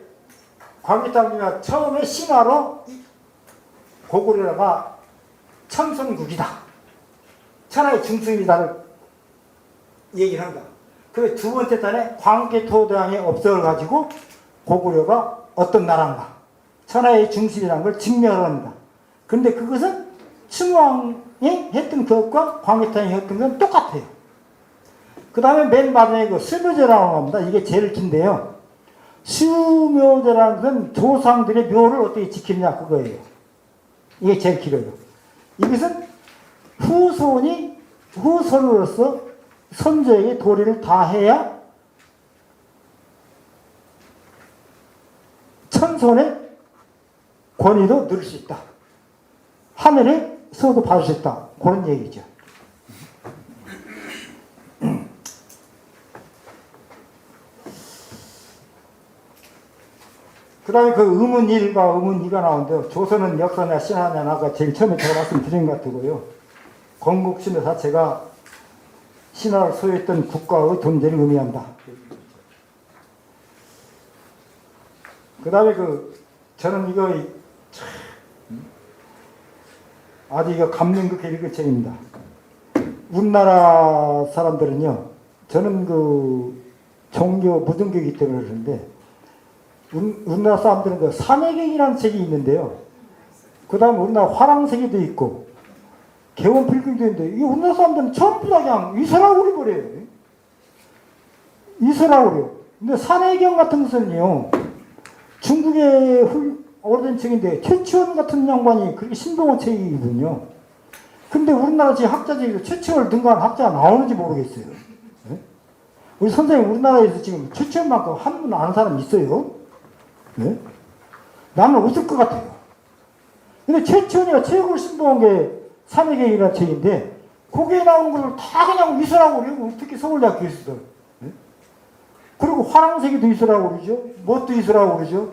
광기탕님이 처음에 신화로 고구려가 청선국이다. 천하의 중심이다를 얘기를 한다. 그 두 번째 단에 광개토대왕의 업적을 가지고 고구려가 어떤 나라인가. 천하의 중심이라는 걸 증명을 합니다. 그런데 그것은 춘왕이 했던 것과 광개토왕이 했던 건 똑같아요. 그 다음에 맨 마지막에 그 수묘제라고 합니다. 이게 제일 긴데요. 수묘제라는 것은 조상들의 묘를 어떻게 지키느냐 그거예요. 이게 제일 길어요. 이것은 후손으로서 선조에게 도리를 다해야 천손의 권위도 누릴 수 있다. 하늘의 수호도 받을 수 있다. 그런 얘기죠. 그 다음에 그 의문일과 의문이가 나오는데요. 조선은 역사냐 신화냐 아까 제일 처음에 제가 말씀드린 것 같고요. 건국신화 자체가 신화를 소유했던 국가의 존재를 의미한다. 그 다음에 저는 이거 아주 이거 감명 깊게 읽은 책입니다. 우리나라 사람들은요, 저는 종교, 무등교이기 때문에 그러는데, 우리나라 사람들은 산해경이라는 책이 있는데요. 그 다음에 우리나라 화랑세계도 있고, 개원필경도 있는데, 이 우리나라 사람들은 전부 다 그냥 이설하고 그래요. 이설하고 그래요. 근데 산해경 같은 것은요, 중국의 오래된 책인데, 최치원 같은 양반이 그렇게 신봉한 책이거든요. 근데 우리나라 지금 학자들이 최치원을 능가한 학자가 나오는지 모르겠어요. 네? 우리 선생님 우리나라에서 지금 최치원만큼 한 분 아는 사람 있어요? 네? 나는 웃을 것 같아요. 근데 최치원이가 책을 신봉한 게 삼위계획이라는 책인데 거기에 나오는 걸 다 그냥 미술하고 그래요. 특히 서울대학교 교수들. 네? 그리고 화랑색이도 있으라고 그러죠. 뭣도 있으라고 그러죠.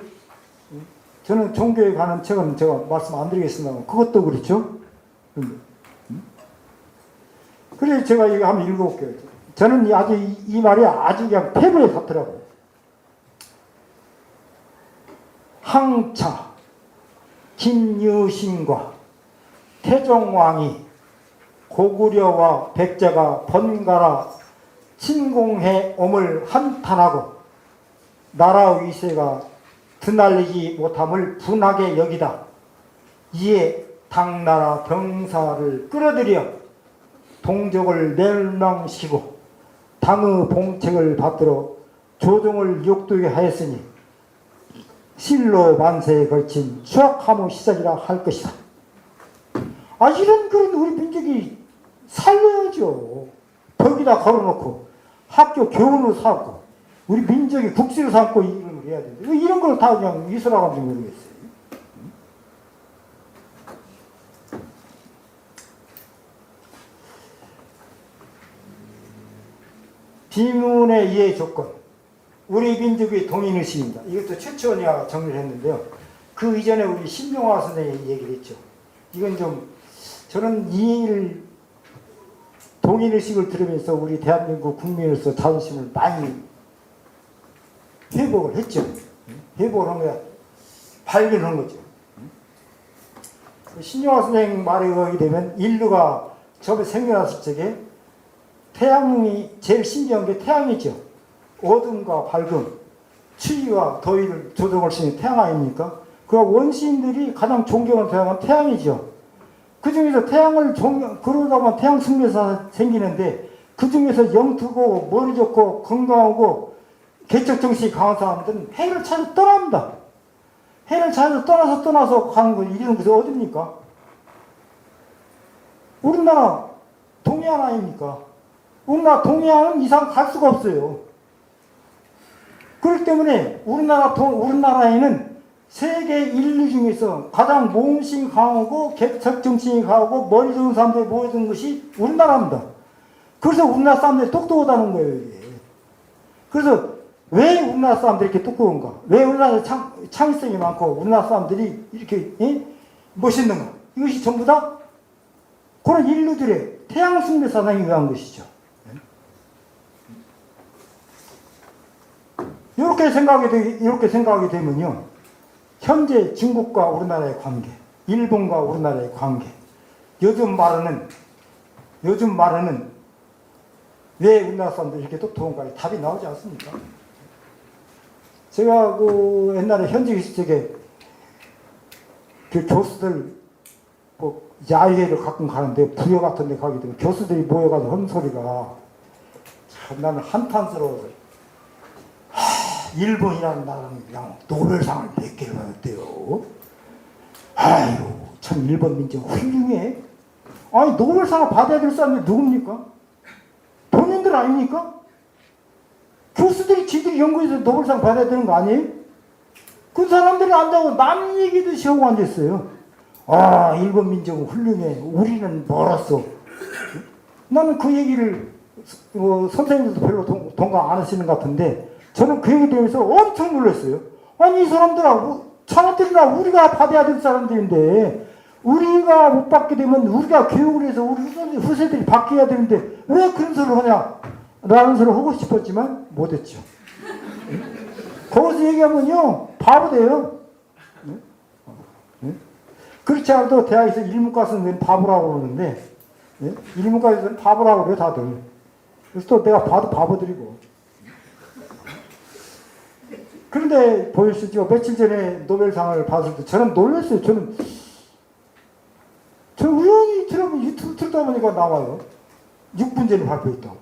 저는 종교에 관한 책은 제가 말씀 안 드리겠습니다만 그것도 그렇죠. 그래서 제가 이거 한번 읽어볼게요. 저는 아주 이 말이 아주 그냥 패부에 닿더라고요. 항차 김유신과 태종왕이 고구려와 백제가 번갈아 침공해 옴을 한탄하고 나라 위세가 드날리지 못함을 분하게 여기다. 이에 당나라 병사를 끌어들여 동족을 멸망시키고 당의 봉책을 받들어 조정을 욕되게 하였으니 실로 만세에 걸친 추악함의 시작이라 할 것이다. 아, 이런 그런 우리 민족이 살려야죠. 벽에다 걸어놓고 학교 교훈을 삼고 우리 민족이 국시를 삼고 이런 걸 해야 되는데 이런 걸 다 그냥 이슬아가 모르겠어요. 비문의 이해 조건, 우리 민족의 동인의식입니다. 이것도 최치원이가 정리를 했는데요. 그 이전에 우리 신명화 선생님이 얘기를 했죠. 이건 좀 저는 이 동인의식을 들으면서 우리 대한민국 국민으로서 자존심을 많이 회복을 했죠. 회복을 한 거야. 발견한 거죠. 신명화 선생님 말에 의하게 되면 인류가 처음에 생겨났을 적에 태양이 제일 신기한 게 태양이죠. 어둠과 밝음, 추위와 더위를 조정할 수 있는 태양 아닙니까? 그 원시인들이 가장 존경하는 태양은 태양이죠. 그 중에서 태양을 그러다 보면 태양 승리에서 생기는데 그 중에서 영투고 머리 좋고 건강하고 개척 정신이 강한 사람들은 해를 찾아 떠납니다. 해를 찾아 떠나서 가는 거 이런 것이 어딥니까? 우리나라 동해안 아닙니까? 우리나라 동해안은 이상 갈 수가 없어요. 그렇기 때문에 우리나라에는 세계 인류 중에서 가장 몸심이 강하고 개척 정신이 강하고 머리 좋은 사람들이 모여든 것이 우리나라입니다. 그래서 우리나라 사람들이 똑똑하다는 거예요. 이게. 그래서 왜 우리나라 사람들이 이렇게 똑똑한가? 왜 우리나라에 창의성이 많고 우리나라 사람들이 이렇게 멋있는가? 이것이 전부 다 그런 인류들의 태양 숭배 사상에 의한 것이죠. 이렇게 생각하게 되면요. 현재 중국과 우리나라의 관계, 일본과 우리나라의 관계, 요즘 말하는 왜 우리나라 사람들이 이렇게 똑똑한가에 답이 나오지 않습니까? 제가 그 옛날에 현직 있을 적에 그 교수들 뭐 야외를 가끔 가는데 부여 같은 데 가게 되면 교수들이 모여가지고 하는 소리가 참 나는 한탄스러워서 일본이라는 나라는 그냥 노벨상을 몇 개를 받았대요. 아유, 참 일본 민족 훌륭해. 아니 노벨상을 받아야 될 사람이 누굽니까? 본인들 아닙니까? 교수들이 지들이 연구해서 노벨상 받아야 되는 거 아니에요? 그 사람들이 앉아서 남 얘기듯이 하고 앉았어요. 아, 일본 민족은 훌륭해. 우리는 멀었어. 나는 그 얘기를 선생님들도 별로 동감 안 하시는 것 같은데 저는 그 얘기 들으면서 엄청 놀랐어요. 아니 이 사람들하고 자네들이나 우리가 받아야 될 사람들인데 우리가 못 받게 되면 우리가 교육을 해서 우리 후세들이 받게 되는데 왜 그런 소리를 하냐 라는 소리를 하고 싶었지만 못했죠. 거기서 얘기하면요 바보 돼요. 그렇지 않아도 대학에서 일문과 선생님 바보라고 그러는데 일문과에서는 바보라고 그래요 다들. 그래서 또 내가 봐도 바보들이고. 그런데 보여주시죠. 며칠 전에 노벨상을 받을 때 저는 놀랐어요. 저는 우연히 유튜브 틀다 보니까 나와요. 6분 전에 발표했다고.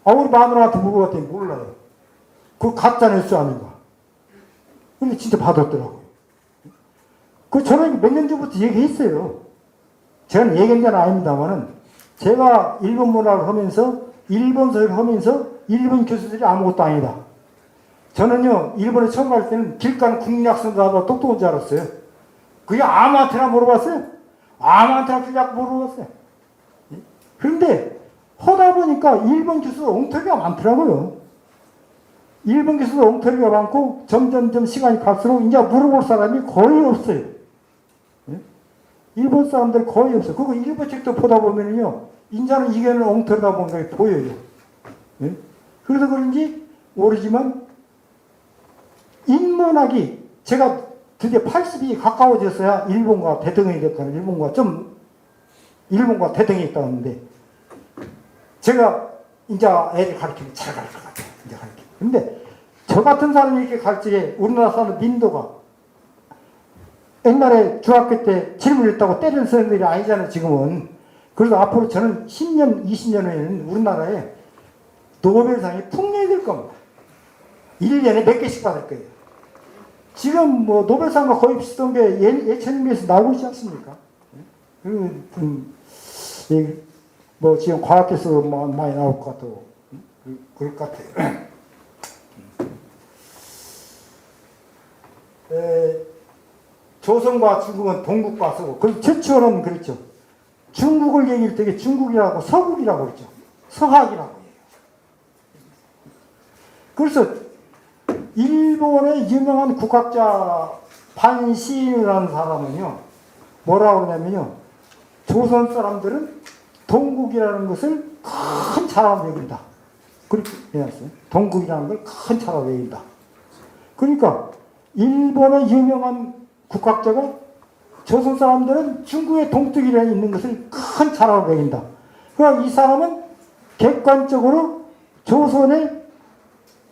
아, 우리 마누라한테 물어봤더니 몰라요. 그거 가짜 뉴스 아닌가. 근데 진짜 받았더라고요. 저는 몇 년 전부터 얘기했어요. 제가 얘기한 건 아닙니다만은 제가 일본 문화를 하면서 일본 사회를 하면서 일본 교수들이 아무것도 아니다. 저는요, 일본에 처음 갈 때는 길 가는 국립학생도 하다 똑똑한 줄 알았어요. 그게 아무한테나 물어봤어요. 아무한테나 그냥 물어봤어요. 그런데 하다 보니까 일본 교수도 엉터리가 많더라고요. 일본 교수도 엉터리가 많고 점점점 시간이 갈수록 이제 물어볼 사람이 거의 없어요. 일본 사람들 거의 없어요. 그리고 일본 책도 보다 보면요, 인자는 이게는 엉터리다 보니까 보여요. 그래서 그런지 모르지만 인문학이 제가 드디어 80이 가까워졌어야 일본과 대등이 됐거든요. 일본과 대등이 있다는데 제가 이제 애들 가르치면 잘 가르칠 것 같아요. 이제 가르치면. 근데 저 같은 사람이 이렇게 가르치게 우리나라 사는 민도가 옛날에 중학교 때 질문을 했다고 때리는 선생님들이 아니잖아요, 지금은. 그래서 앞으로 저는 10년, 20년 후에는 우리나라에 노벨상이 풍년이 될 겁니다. 1년에 몇 개씩 받을 거예요. 지금 뭐 노벨상과 거의 비슷한 게 예천님에서 나오고 있지 않습니까? 뭐 지금 과학계에서 많이 나올 것 같고 그럴 것 같아요. 조선과 중국은 동국과 서국. 그래서 최초는 그랬죠. 중국을 얘기할 때 중국이라고 서국이라고 그랬죠. 서학이라고 해요. 그래서 일본의 유명한 국학자 반시인이라는 사람은요, 뭐라고 그러냐면요, 조선 사람들은 동국이라는 것을 큰 차로 여긴다. 그렇게 해놨어요. 동국이라는 걸 큰 차로 여긴다. 그러니까 일본의 유명한 국학자가 조선 사람들은 중국의 동쪽에 있는 것을 큰 차로 여긴다. 그러니까 이 사람은 객관적으로 조선의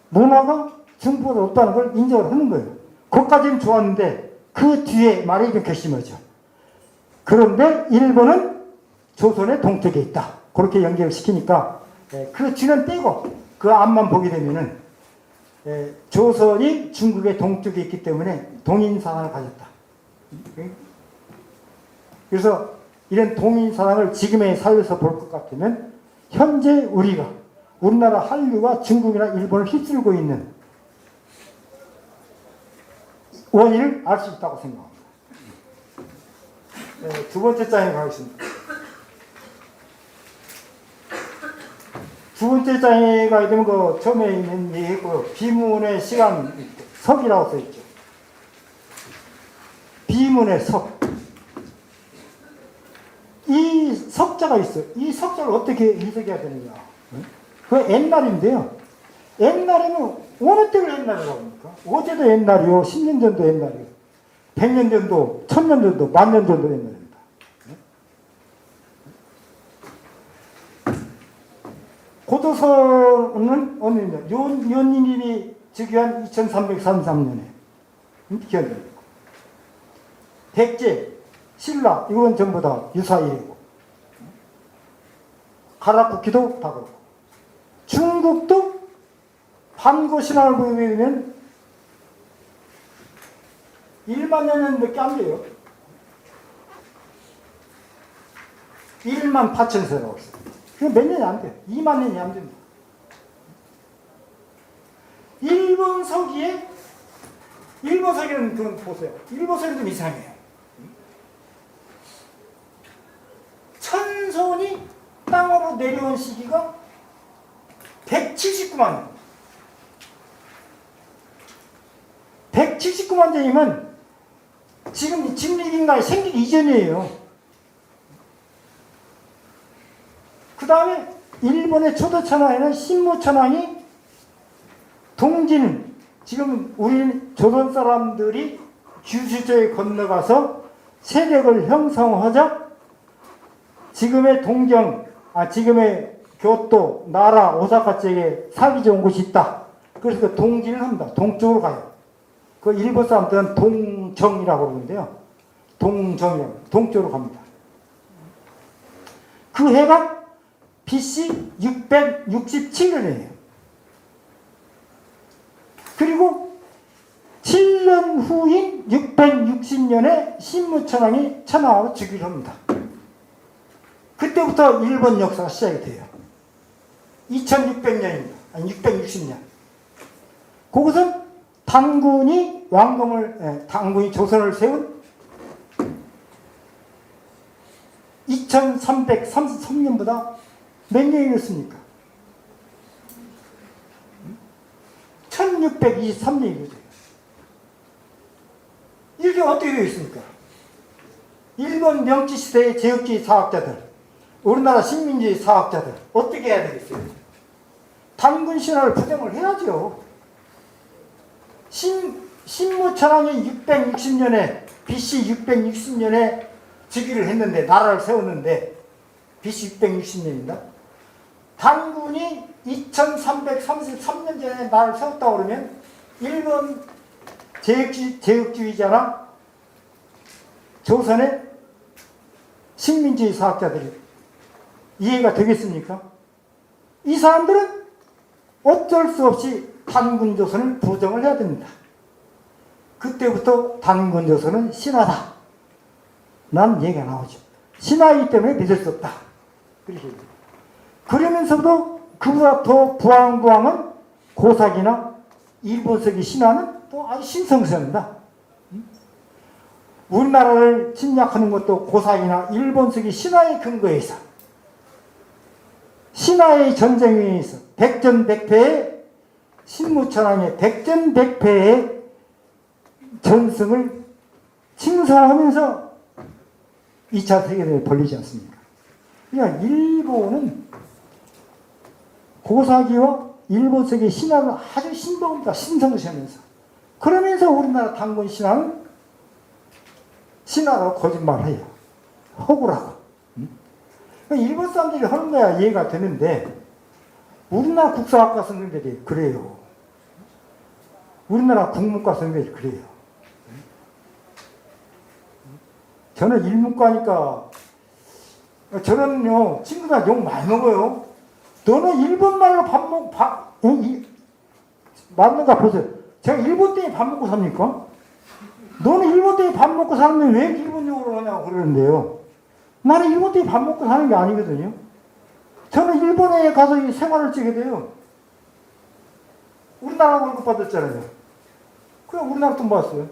문화가 중국보다 없다는 걸 인정을 하는 거예요. 그것까지는 좋았는데 그 뒤에 말이 좀 괘씸하죠. 그런데 일본은 조선의 동쪽에 있다. 그렇게 연결을 시키니까 그 뒤는 떼고 그 앞만 보게 되면은 조선이 중국의 동쪽에 있기 때문에 동인사상을 가졌다. 그래서 이런 동인사상을 지금에 살려서 볼 것 같으면 현재 우리나라 한류가 중국이나 일본을 휩쓸고 있는 원인을 알 수 있다고 생각합니다. 두 번째 장에 가겠습니다. 두 번째 장에 가게 되면 그 처음에 있는 얘기했고요. 비문의 시간 석이라고 써있죠. 비문의 석. 이 석자가 있어요. 이 석자를 어떻게 해석해야 되느냐. 그 옛날인데요. 옛날에는 어느 때를 옛날이라고 합니까? 어제도 옛날이요. 10년 전도 옛날이요. 100년 전도, 1000년 전도, 10,000년 전도 옛날입니다. 고도서는 어느 년? 요님이 즉위한 2333년에 기원됩니다. 백제, 신라 이건 전부 다 유사일이고 가라쿠키도 다 그렇고 중국도 반고 신화를 보게 되면 1만 년밖에 안 돼요. 1만 8천 세라고 했어요. 그게 몇 년이 안 돼요. 2만 년이 안 됩니다. 일본 서기는 그런 보세요. 일본 서기는 좀 이상해요. 천손이 땅으로 내려온 시기가 179만 년. 179만 년이면 지금 직립인간이 생기기 이전이에요. 그 다음에 일본의 초도천왕에는 신무천왕이 동진, 지금 우리 조선 사람들이 규슈조에 건너가서 세력을 형성하자 지금의 지금의 교토, 나라, 오사카 쪽에 살기 좋은 곳이 있다. 그래서 그 동진을 합니다. 동쪽으로 가요. 그 일본 사람들은 동정이라고 그러는데요. 동쪽으로 갑니다. 그 해가 BC 667년이에요. 그리고 7년 후인 660년에 신무천왕이 천황으로 즉위를 합니다. 그때부터 일본 역사가 시작이 돼요. 2600년입니다. 아니 660년. 그것은 단군이 단군이 조선을 세운 2333년보다 몇 년이었습니까? 1623년이죠. 이게 어떻게 되어 있습니까? 일본 명치시대의 제국주의 사학자들, 우리나라 식민주의 사학자들 어떻게 해야 되겠어요? 단군 신화를 부정을 해야죠. 신무천왕이 660년에 BC 660년에 즉위를 했는데, 나라를 세웠는데, BC 660년인가? 단군이 2333년 전에 나라를 세웠다고 그러면 일본 제국주의자나 조선의 식민주의 사학자들이 이해가 되겠습니까? 이 사람들은 어쩔 수 없이 단군조선을 부정을 해야 됩니다. 그때부터 단군조선은 신화다 라는 얘기가 나오죠. 신화이기 때문에 믿을 수 없다. 그러면서도 그보다 더 부황부황은 고사기나 일본석의 신화는 또 아주 신성스럽다. 우리나라를 침략하는 것도 고사기나 일본석의 신화의 근거에서, 신화의 전쟁에 의해서 백전백패의 신무천왕의 백전백패의 전승을 칭송하면서 2차 세계대전이 벌리지 않습니까? 그러니까 일본은 고사기와 일본석의 신화를 아주 신봉합니다. 신성시하면서. 그러면서 우리나라 단군 신화는 신화라고 거짓말을 해요. 허구라고. 일본 사람들이 하는 거야 이해가 되는데, 우리나라 국사학과 선생들이 그래요. 우리나라 국문과 선생들이 그래요. 저는 일문과니까 저는요 친구들 욕 많이 먹어요. 너는 일본말로 맞는가 보세요. 제가 일본 때문에 밥 먹고 삽니까? 너는 일본 때문에 밥 먹고 사는데 왜 일본 욕을 하냐고 그러는데요. 나는 일본 때문에 밥 먹고 사는 게 아니거든요. 저는 일본에 가서 생활을 찍게 돼요. 우리나라 월급 받았잖아요. 그냥 우리나라 돈 받았어요.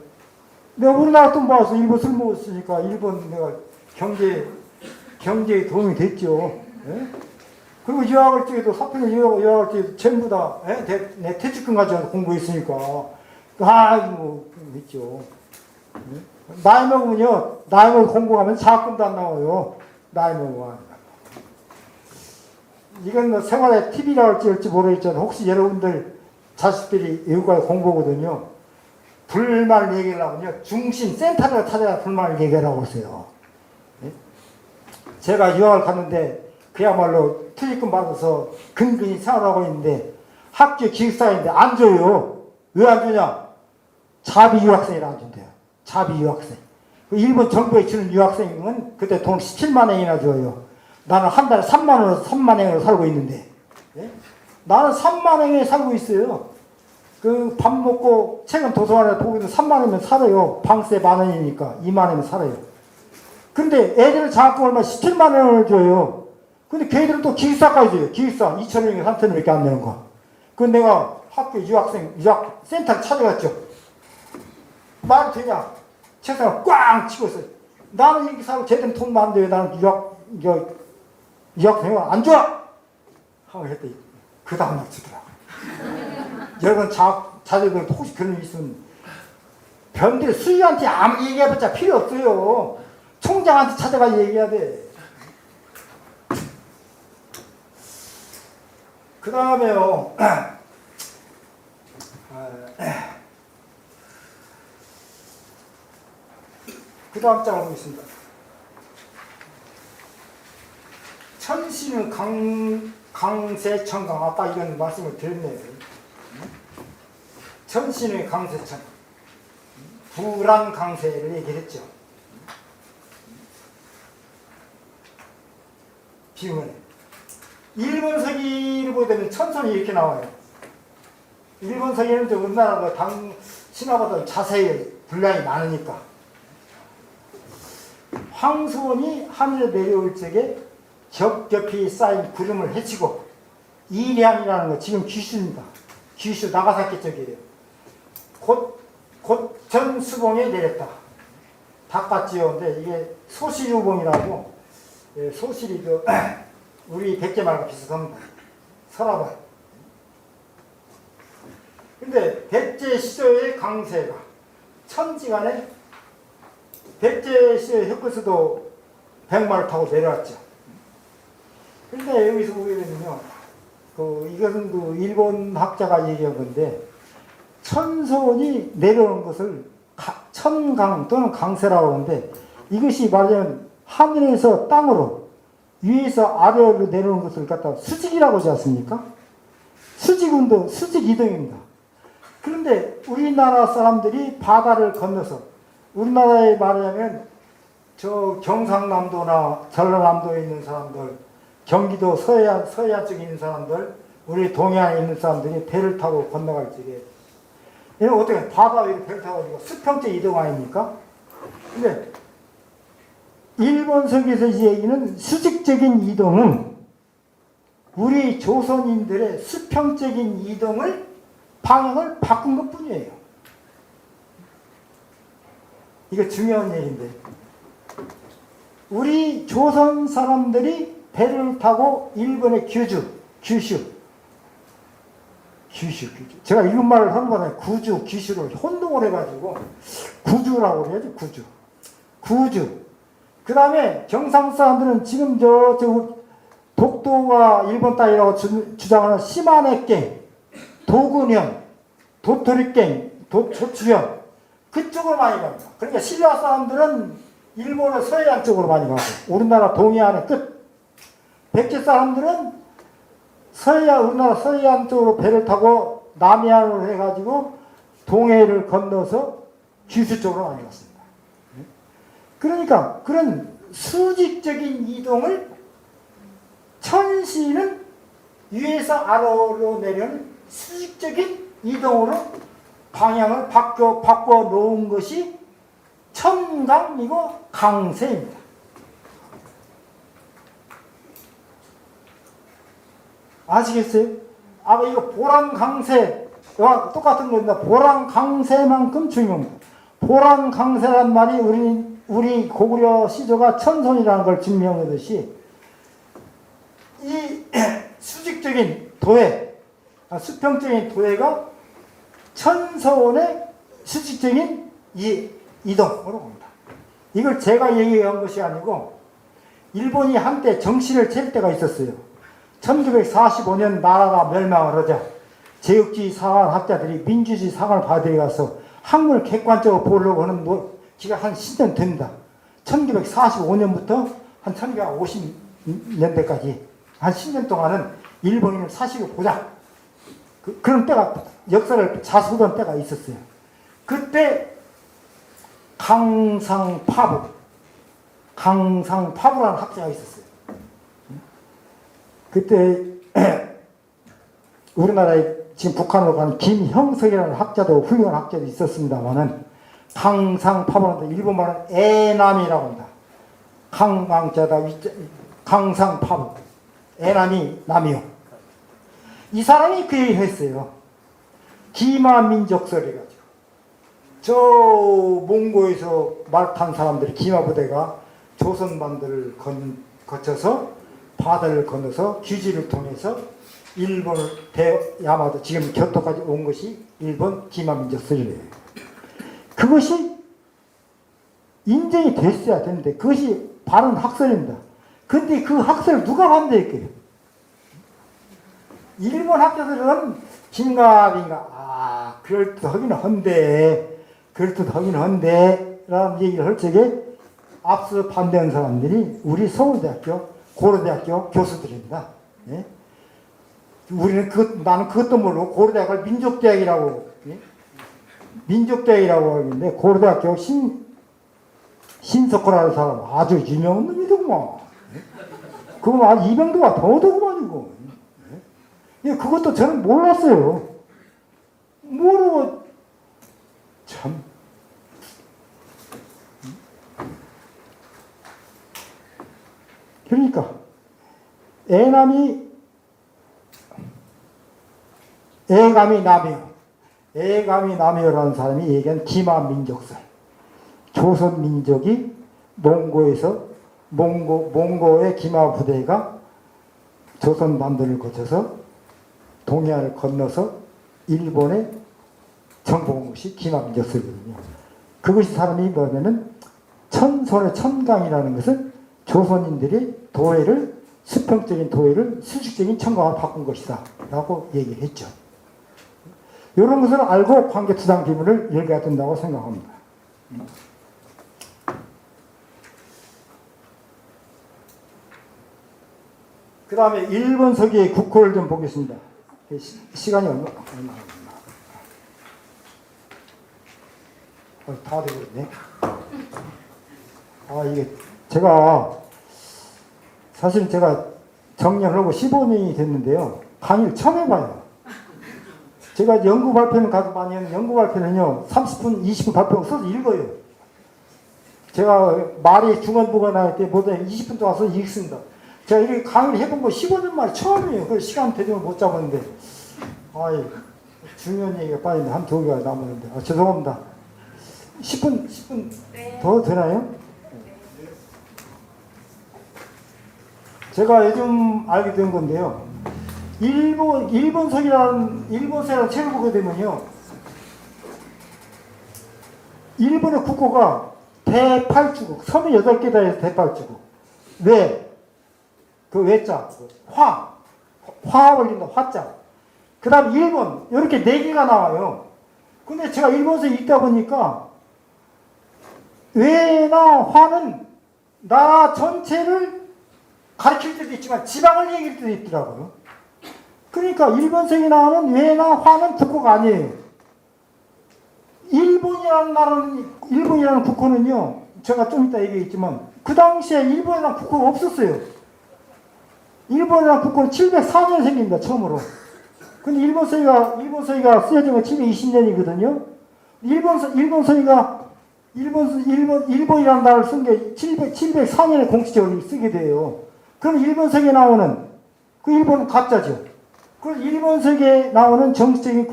내가 우리나라 돈 받아서 일본 술 먹었으니까 일본 내가 경제에 도움이 됐죠. 예? 그리고 유학을 찍어도 사표를 유학을 찍어도 전부 다 내 퇴직금 가지고 공부했으니까 아이고 했죠. 예? 나이 먹으면요, 나이 먹고 공부하면 자금도 안 나와요. 나이 먹으면. 이건 뭐 생활에 TV라고 할지 모르겠지만 혹시 여러분들 자식들이 외국에 공부하거든요. 불만 얘기하려면요, 중심 센터를 찾아야 불만을 얘기하라고 하세요. 예? 제가 유학을 갔는데 그야말로 퇴직금 받아서 근근히 생활하고 있는데 학교 기숙사인데 안 줘요. 왜 안 주냐? 자비 유학생이라 안 준대요. 자비 유학생. 일본 정부에 주는 유학생은 그때 돈 17만 원이나 줘요. 나는 한 달에 3만 원으로 살고 있는데, 예? 나는 3만 원에 살고 있어요. 그 밥 먹고 책은 도서관에 보기도 3만 원이면 살아요. 방세 만 원이니까 2만 원이면 살아요. 근데 애들은 장학금 얼마 17만 원을 줘요. 근데 걔들은 또 기숙사까지 줘요. 기숙사 2,000원인가 3,000원밖에 안 내는 거. 그건 내가 학교 유학 센터를 찾아갔죠. 말이 되냐? 책상을 꽝 치고 있어요. 나는 이렇게 살고 쟤들은 돈 많은데 나는 유학생을 안 줘! 하고 했더니 그 다음날 주더라고. 여러분 자녀들 혹시 그런 일 있으면 변들 수위한테 아무 얘기해봤자 필요 없어요. 총장한테 찾아가 얘기해야 돼. 그 다음에요. 그 다음 장을 보겠습니다. 천신은 강세천강. 아까 이런 말씀을 드렸네요. 천신의 강세천. 불안강세를 얘기했죠. 비문에. 일본 서기를 보게 되면 천선이 이렇게 나와요. 일본 서기는 우리나라가 신화보다 자세히 분량이 많으니까. 황소원이 하늘에 내려올 적에 겹겹이 쌓인 구름을 헤치고, 이량이라는 거 지금 규슈입니다. 규슈 나가사키 쪽이에요. 곧 전수봉에 내렸다. 닭같지요. 근데 이게 소실유봉이라고, 예, 소실이 우리 백제말과 비슷합니다. 서라발. 근데 백제 시조의 강세가 천지간에 백제 시조의 혁거수도 백마를 타고 내려왔죠. 근데 여기서 보게 되면요, 이것은 일본 학자가 얘기한 건데, 천손이 내려오는 것을 천강 또는 강세라고 하는데, 이것이 말하자면 하늘에서 땅으로, 위에서 아래로 내려오는 것을 갖다 수직이라고 하지 않습니까? 수직운동, 수직이동입니다. 그런데 우리나라 사람들이 바다를 건너서, 우리나라에 말하자면 저 경상남도나 전라남도에 있는 사람들, 경기도 서해안 쪽에 있는 사람들, 우리 동해안에 있는 사람들이 배를 타고 건너갈 적에, 얘는 어떻게 바다 위로 배를 타고 수평적 이동 아닙니까? 근데 일본 석에서 이 얘기는 수직적인 이동은 우리 조선인들의 수평적인 이동을 방향을 바꾼 것 뿐이에요. 이거 중요한 얘기인데, 우리 조선 사람들이 배를 타고 일본의 규슈. 제가 일본말을 하는 거는 규슈를 혼동을 해가지고 구주라고 그래야지, 구주. 그 다음에 경상 사람들은 지금 저 독도가 일본 땅이라고 주장하는 시마네갱, 도근현, 도토리갱, 조추현, 그쪽으로 많이 갑니다. 그러니까 신라 사람들은 일본의 서해안 쪽으로 많이 가고, 우리나라 동해안의 끝. 백제 사람들은 우리나라 서해안 쪽으로 배를 타고 남해안으로 해가지고 동해를 건너서 규슈 쪽으로 많이 갔습니다. 그러니까 그런 수직적인 이동을 천시는 위에서 아래로 내려는 수직적인 이동으로 방향을 바꿔 놓은 것이 천강이고 강세입니다. 아시겠어요? 이거 보랑강세와 똑같은 겁니다. 보랑강세만큼 중요합니다. 보랑강세란 말이 우리 고구려 시조가 천손이라는 걸 증명하듯이, 이 수직적인 도해, 수평적인 도해가 천손의 수직적인 이동으로 봅니다. 이걸 제가 얘기한 것이 아니고, 일본이 한때 정신을 차릴 때가 있었어요. 1945년 나라가 멸망을 하자 제국주의 사관학자들이 민주주의 사관을 받아들여서 학문을 객관적으로 보려고 하는 기가 한 10년 됩니다. 1945년부터 한 1950년대까지 한 10년 동안은 일본인을 사실을 보자. 그런 때가, 역사를 자수하던 때가 있었어요. 그때 강상파부라는 학자가 있었어요. 그때 우리나라에 지금 북한으로 가는 김형석이라는 학자도, 훌륭한 학자도 있었습니다만은, 강상파부는 일본말은 애남이라고 합니다. 강왕자다, 강상파부. 애남이 남이요. 이 사람이 그 얘기를 했어요. 기마민족설이가지고, 저 몽고에서 말 탄 사람들이, 기마부대가 조선반도를 거쳐서 바다를 건너서 규지를 통해서 일본을 야마도 지금 교토까지 온 것이 일본 기마민족설이에요. 그것이 인정이 됐어야 되는데, 그것이 바른 학설입니다. 근데 그 학설을 누가 반대했겠어요? 일본 학자들은 긴가민가, 그럴듯하긴 한데 라는 얘기를 할 적에 앞서 반대한 사람들이 우리 서울대학교, 고려대학교 교수들입니다. 예? 나는 그것도 모르고 고려대학을 민족대학이라고 하는데, 고려대학교 신석호라는 사람 아주 유명한 놈이더구만. 그건 아주 이병도가 더더구만 이거. 그것도 저는 몰랐어요. 모르고 참. 그러니까 애감이 남이요. 애감이 남이여라는 사람이 얘기한 기마민족설. 조선 민족이 몽고의 기마 부대가 조선 반도를 거쳐서 동해안을 건너서 일본에 정복한 것이 기마민족설이거든요. 그것이 사람이 뭐냐면 천손의 천강이라는 것은 조선인들이 도회를 수평적인 도회를 수직적인 천강으로 바꾼 것이다 라고 얘기했죠. 이런 것을 알고 관계투당 기문을 열어야 된다고 생각합니다. 그 다음에 일본 서기의 국호를 좀 보겠습니다. 시간이 얼마 다 되거든요. 이게 사실 제가 정년을 하고 15년이 됐는데요. 강의를 처음 해봐요. 제가 연구 발표는 가서 많이 하는 연구 발표는요, 30분, 20분 발표 써서 읽어요. 제가 말이 중언부가 나올 때 보다 20분 동안 써서 읽습니다. 제가 이렇게 강의를 해본 거 15년 만에 처음이에요. 그래서 시간 되면 못 잡았는데, 중요한 얘기가 빠졌는데, 한 두 개가 남았는데, 죄송합니다. 10분 네. 더 되나요? 제가 요즘 알게 된 건데요. 일본서라는 책을 보게 되면요. 일본의 국호가 대팔주국, 38개다 해서 대팔주국. 왜? 그 외자, 화 올린다, 화자. 그 다음 일본, 이렇게 4개가 나와요. 근데 제가 일본서에 있다 보니까 외나 화는 나라 전체를 가르칠 때도 있지만 지방을 얘기할 때도 있더라고요. 그러니까 일본서에 나오는 외나 화는 국호가 아니에요. 일본이라는 국호는요, 제가 좀 이따 얘기했지만 그 당시에 일본이라는 국호가 없었어요. 일본이라는 국호는 704년 생깁니다, 처음으로. 근데 일본서기가 쓰여진 건 720년이거든요. 일본이라는 나라를 쓴 게 704년에 공식적으로 쓰게 돼요. 그럼 일본서기에 나오는, 그 일본은 가짜죠. 그래서 일본서기에 나오는 정식적인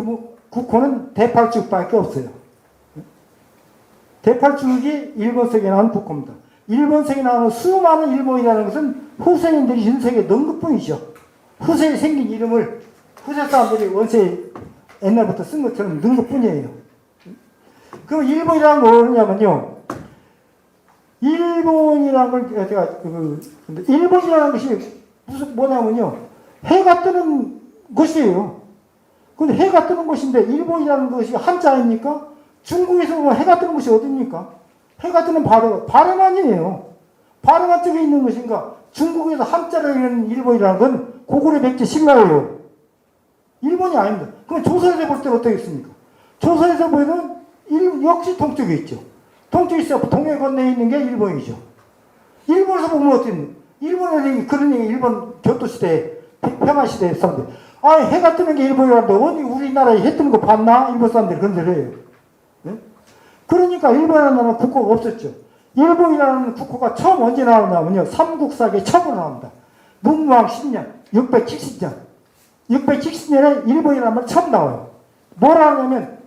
국호는 대팔주국밖에 없어요. 대팔주국이 일본서기에 나오는 국호입니다. 일본서기에 나오는 수많은 일본이라는 것은 후세인들이 윤색에 넣은 것뿐이죠. 후세에 생긴 이름을 후세 사람들이 원세에 옛날부터 쓴 것처럼 넣은 것뿐이에요. 그럼 일본이라는 건 뭐냐면요. 일본이라는 것이 뭐냐면요. 해가 뜨는 것이에요. 근데 해가 뜨는 것인데 일본이라는 것이 한자 아닙니까? 중국에서 보면 해가 뜨는 것이 어딥니까? 해가 뜨는 바레만이에요. 바레만 쪽에 있는 것인가? 중국에서 한자로 읽는 일본이라는 건 고구려 백제 신라예요. 일본이 아닙니다. 그럼 조선에서 볼 때는 어떻겠습니까? 조선에서 보면 역시 동쪽에 있죠. 동쪽에 있어 동해 건너에 있는 게 일본이죠. 일본에서 보면 어떻습니까? 일본에 그런 얘기 일본 교토시대 평화시대에 사람들 해가 뜨는 게 일본이라는데 어디 우리나라에 해 뜨는 거 봤나? 일본 사람들이 그런 소리 해요. 네? 그러니까 일본이라는 나라는 국호가 없었죠. 일본이라는 국호가 처음 언제 나오냐면요. 삼국사기에 처음으로 나옵니다. 문무왕 10년 670년 670년에 일본이라는 말이 처음 나와요. 뭐라 하냐면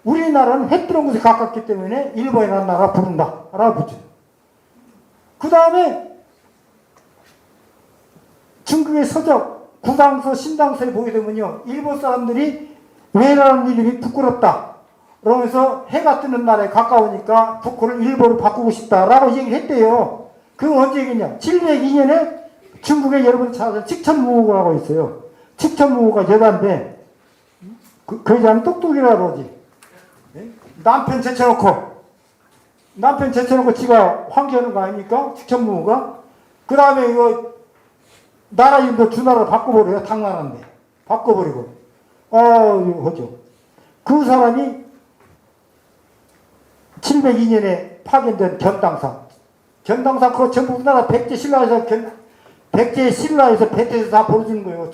우리나라는 해 뜨는 곳에 가깝기 때문에 일본이라는 나라 부른다 라고 부르죠. 그 다음에 중국의 서적 구당서 신당서에 보게 되면요. 일본 사람들이 왜라는 이름이 부끄럽다 그러면서 해가 뜨는 날에 가까우니까 국호를 일본으로 바꾸고 싶다라고 얘기를 했대요. 그건 언제 얘기했냐? 702년에 중국에 여러분이 찾아서 칙천무호라고 있어요. 칙천무호가 여자인데 그 여자는 똑똑이라고 그러지. 남편 제쳐놓고 지가 황제하는 거 아닙니까? 칙천무호가. 그 다음에 이거 나라 이름도 주나라로 바꿔버려요. 당나라인데 바꿔버리고 이거 하죠. 그 사람이 702년에 파견된 견당사 그거 전부 우리나라 백제 신라에서 배태에서 다 보내주는 거예요.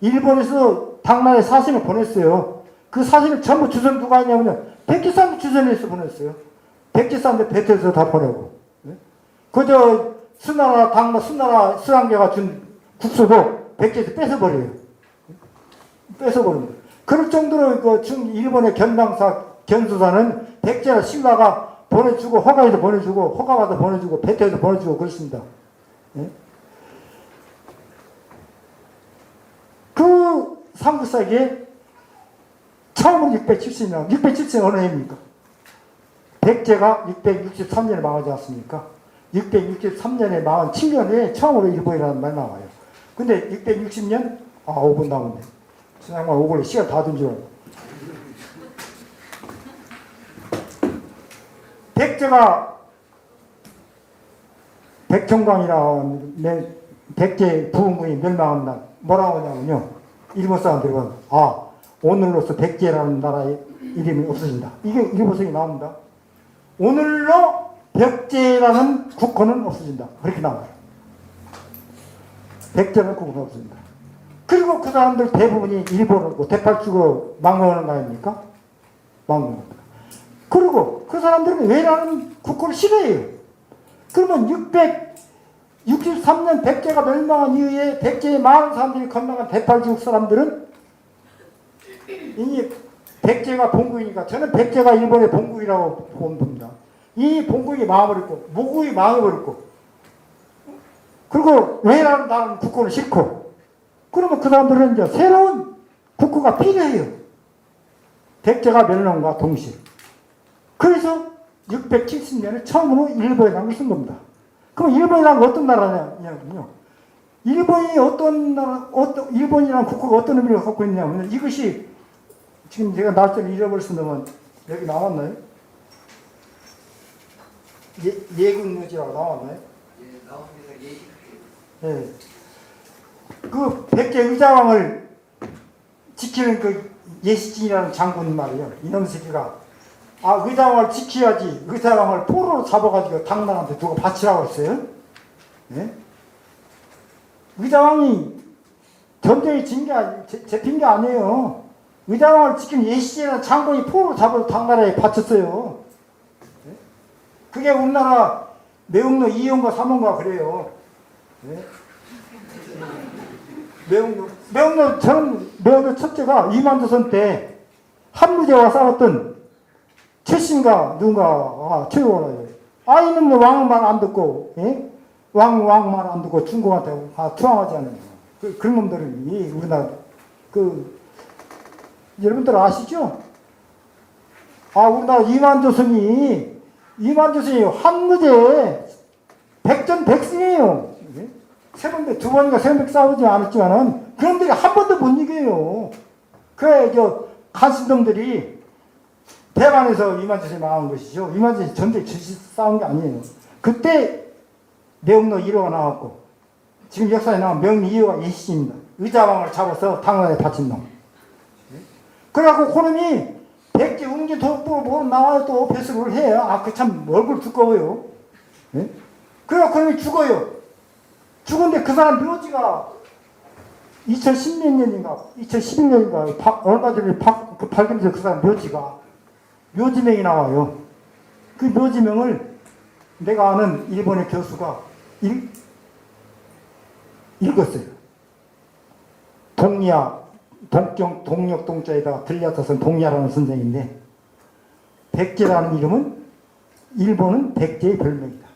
일본에서 당나라에 사신을 보냈어요. 그 사신을 전부 주선 누가 했냐면 백제 사람들 주선해서 보냈어요. 백제 사람들 배태에서 다 보내고. 그저 수나라 수랑제가 준 국소도 백제에서 뺏어버려요. 뺏어버립니다. 그럴 정도로 일본의 견수사는 백제나 신라가 보내주고 허가해서 보내주고 허가받아 보내주고 배터에서 보내주고 그렇습니다. 예? 그 삼국사기에 처음으로 670년, 670년 어느 해입니까? 백제가 663년에 망하지 않습니까? 663년에 망한 7년에 처음으로 일본이라는 말 나와요. 근데 660년? 5분 남았네. 정말 5분에 시간 다 든 줄 알고. 백제가 백정광이라는 백제 부흥군이 멸망한 날 뭐라고 하냐면요. 일본 사람들은 오늘로서 백제라는 나라의 이름이 없어진다. 이게 일본성이 나옵니다. 오늘로 백제라는 국호는 없어진다. 그렇게 나와요. 백제라는 국호는 없어진다. 그리고 그 사람들 대부분이 일본을 대팔주고 망명하는 거 아닙니까? 망명합니다. 그리고 그 사람들은 왜라는 국호를 싫어해요. 그러면 663년 백제가 멸망한 이후에 백제의 많은 사람들이 건너간 대팔지국 사람들은 이 백제가 본국이니까 저는 백제가 일본의 본국이라고 봅니다. 이 본국이 망해버렸고 모국이 망해버렸고 그리고 왜라는 나는 국호는 싫고 그러면 그 사람들은 이제 새로운 국호가 필요해요. 백제가 멸망과 동시에. 그래서 670년에 처음으로 일본이라는 걸 쓴 겁니다. 그럼 일본이라는 건 어떤 나라냐면요. 일본이 어떤 나라, 일본이라는 국호가 어떤 의미를 갖고 있냐면 이것이 지금 제가 날짜를 잃어버렸으면 여기 나왔나요? 예국묘지라고 나왔나요? 예, 나옵니다. 예식. 예. 그 백제 의자왕을 지키는 그 예시진이라는 장군 말이에요. 이놈 새끼가 의자왕을 지켜야지 의자왕을 포로로 잡아가지고 당나라한테 누가 바치라고 했어요. 예? 의자왕이 전쟁에 잡힌 게 아니에요. 의자왕을 지키는 예시진이라는 장군이 포로로 잡아서 당나라에 바쳤어요. 예? 그게 우리나라 매국노 2호인가 3호인가 그래요. 예? 저는 매국노 첫째가 이만조선 때 한무제와 싸웠던 최신가 누군가 최고라요. 이놈 왕 말 안 듣고 왕 말 안 듣고 중국한테 투항하지 않아요. 그런 놈들이 우리나라 여러분들 아시죠? 우리나라 이만조선이 한무제 백전백승이에요. 두 번인가 세 번 싸우지 않았지만은 그놈들이 한 번도 못 이겨요. 그래 간신놈들이 대만에서 이만조선이 망한 것이죠. 이만조선이 전쟁 싸운 게 아니에요. 그때 매국노 1호가 나왔고 지금 역사에 나온 명리 2호가 예시입니다. 의자왕을 잡아서 당나라에 바친 놈. 그래갖고 그놈이 백제 웅진 독보로 나와요. 또 배수를 해요. 그 참 얼굴 두꺼워요. 그래갖고 그놈이 죽어요. 죽은데 그 사람 묘지가 2010년인가 2011년인가 얼마 전에 발견돼서 그 사람 묘지명이 나와요. 그 묘지명을 내가 아는 일본의 교수가 읽었어요. 동력 동자에다가 들려서 쓴 동야라는 선생인데 백제라는 이름은 일본은 백제의 별명이다.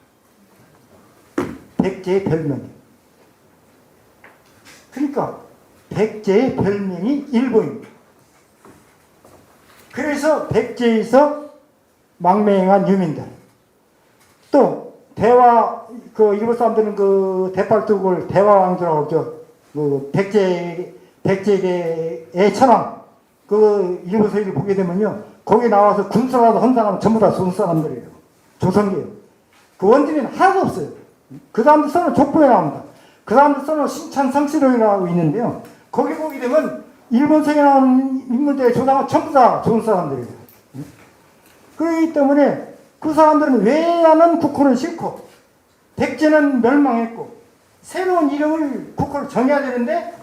백제의 별명이에요. 그러니까 백제의 별명이 일본입니다. 그래서 백제에서 망명한 유민들 또 일본 사람들은 대팔뚝을 대화왕조라고 그러죠. 백제의 천왕 일본 서기를 보게 되면요 거기 나와서 군사라도 헌사하면 전부 다 좋은 사람들이에요. 조선계예요. 그 원주민은 하나도 없어요. 그 사람들 써는 족보에 나옵니다. 그 사람들 써는 신찬성시록이라고 있는데요. 거기 보게 되면 일본성에 나오는 인물들의 조상은 전부 다 좋은 사람들이에요. 그렇기 때문에 그 사람들은 왜라는 국호는 싫고 백제는 멸망했고 새로운 이름을 국호를 정해야 되는데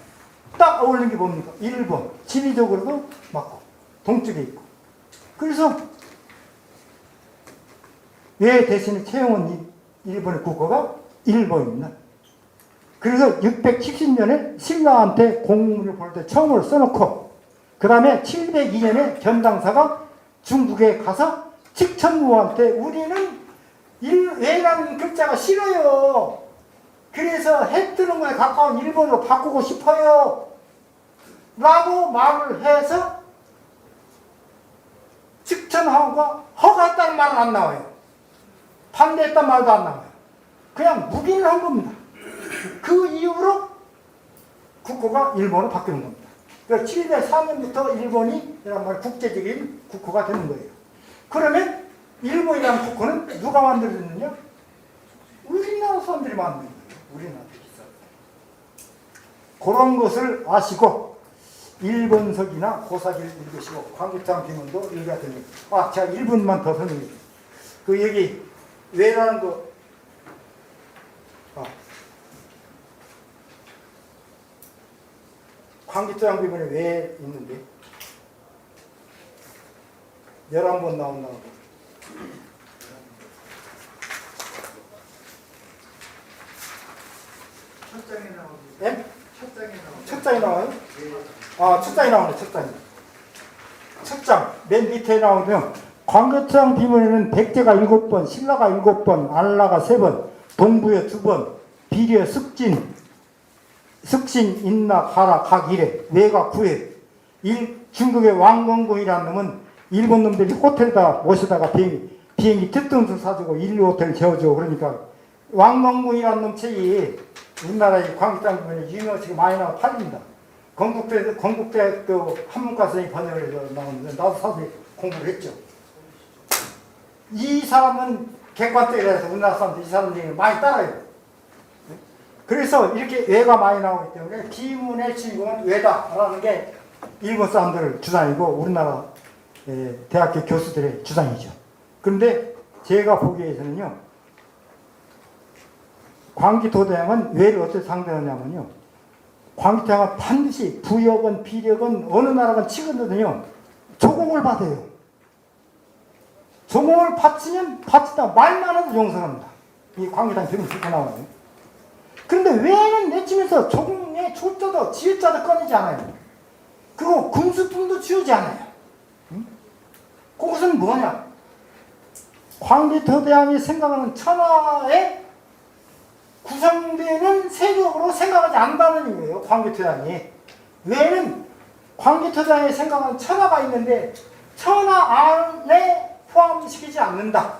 딱 어울리는 게 뭡니까? 일본. 지리적으로도 맞고 동쪽에 있고 그래서 왜 대신에 채용은 일본의 국호가 일본입니다. 그래서 670년에 신라한테 공문을 보낼 때 처음으로 써놓고 그 다음에 702년에 견당사가 중국에 가서 측천무한테 우리는 외라는 글자가 싫어요. 그래서 해 뜨는 거에 가까운 일본으로 바꾸고 싶어요. 라고 말을 해서 측천하고가 허가했다는 말은 안 나와요. 반대했다는 말도 안 나와요. 그냥 묵인을 한 겁니다. 그 이후로 국호가 일본으로 바뀌는 겁니다. 그래서 704년부터 일본이 국제적인 국호가 되는 거예요. 그러면 일본이라는 국호는 누가 만들었느냐? 우리나라 사람들이 만든 거예요. 우리나라 사람. 그런 것을 아시고 일본석이나 고사기를 읽으시고 광개토대왕 비문도 읽어야 됩니다. 제가 1분만 더 설명해 드릴게요. 여기 왜라는 거 광개토대왕 비문에 왜 있는데 11번 나온다고. 첫 장에 나오는 예? 첫 장에 나오는 첫 장이 나와요? 첫 장이 나오네, 첫 장이. 첫 장, 맨 밑에 나오면, 광개토대왕 비문에는 백제가 7번, 신라가 7번, 안라가 3번, 동부여 2번, 비려 숙진, 인나, 가라, 각 1회, 외가 9회. 중국의 왕건공이라는 놈은 일본 놈들이 호텔에다 모시다가 비행기 특등수 사주고 인류 호텔 재워줘. 그러니까 왕건공이라는 놈 책이 우리나라의 광개토대왕 비문에 유명하게 많이 나와 팔립니다. 건국대학교 한문과 선생님이 번역을 해서 나오는데 나도 사실 공부를 했죠. 이 사람은 객관적이라서 우리나라 사람들 이 사람들이 많이 따라요. 그래서 이렇게 외가 많이 나오기 때문에 비문의 주인공은 외다라는 게 일본 사람들 주장이고 우리나라 대학교 교수들의 주장이죠. 그런데 제가 보기에서는요, 광개토대왕은 외를 어떻게 상대하냐면요, 광개토대왕은 반드시 부역은 비력은 어느 나라가 치거든요, 조공을 받아요. 조공을 바치면 바치다 말만 해도 용서합니다. 이 광개토대왕 비문이 그렇게 나와요. 그런데 외는 내치면서 조공의 조자도 지읒자도 꺼내지 않아요. 그리고 군수품도 지우지 않아요. 그것은 뭐냐? 광개토대왕이 생각하는 천하에 구성되는 세력으로 생각하지 않는다는 거예요. 광개토대왕이. 외는 광개토대왕이 생각하는 천하가 있는데 천하 안에 포함시키지 않는다.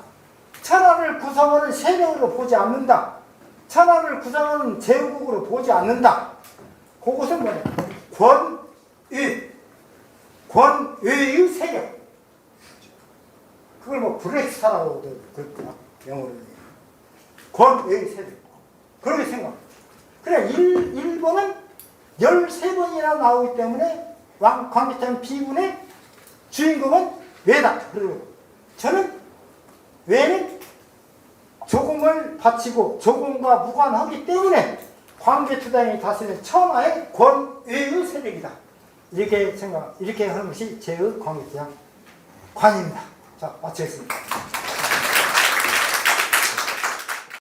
천하를 구성하는 세력으로 보지 않는다. 천하를 구성하는 제국으로 보지 않는다. 그것은 뭐냐? 권위의 세력. 그걸 뭐 브렉스타라고도 그랬구나, 영어로. 권위의 세력. 그렇게 생각합니다. 그래, 일본은 13번이나 나오기 때문에 광개토대왕 비문의 주인공은 외다. 그리고 저는 외는 조공을 바치고 조공과 무관하기 때문에 광개토대왕이 다스리는 천하의 권위의 세력이다. 이렇게 하는 것이 제의 광개토대왕 관입니다. 자, 마치겠습니다.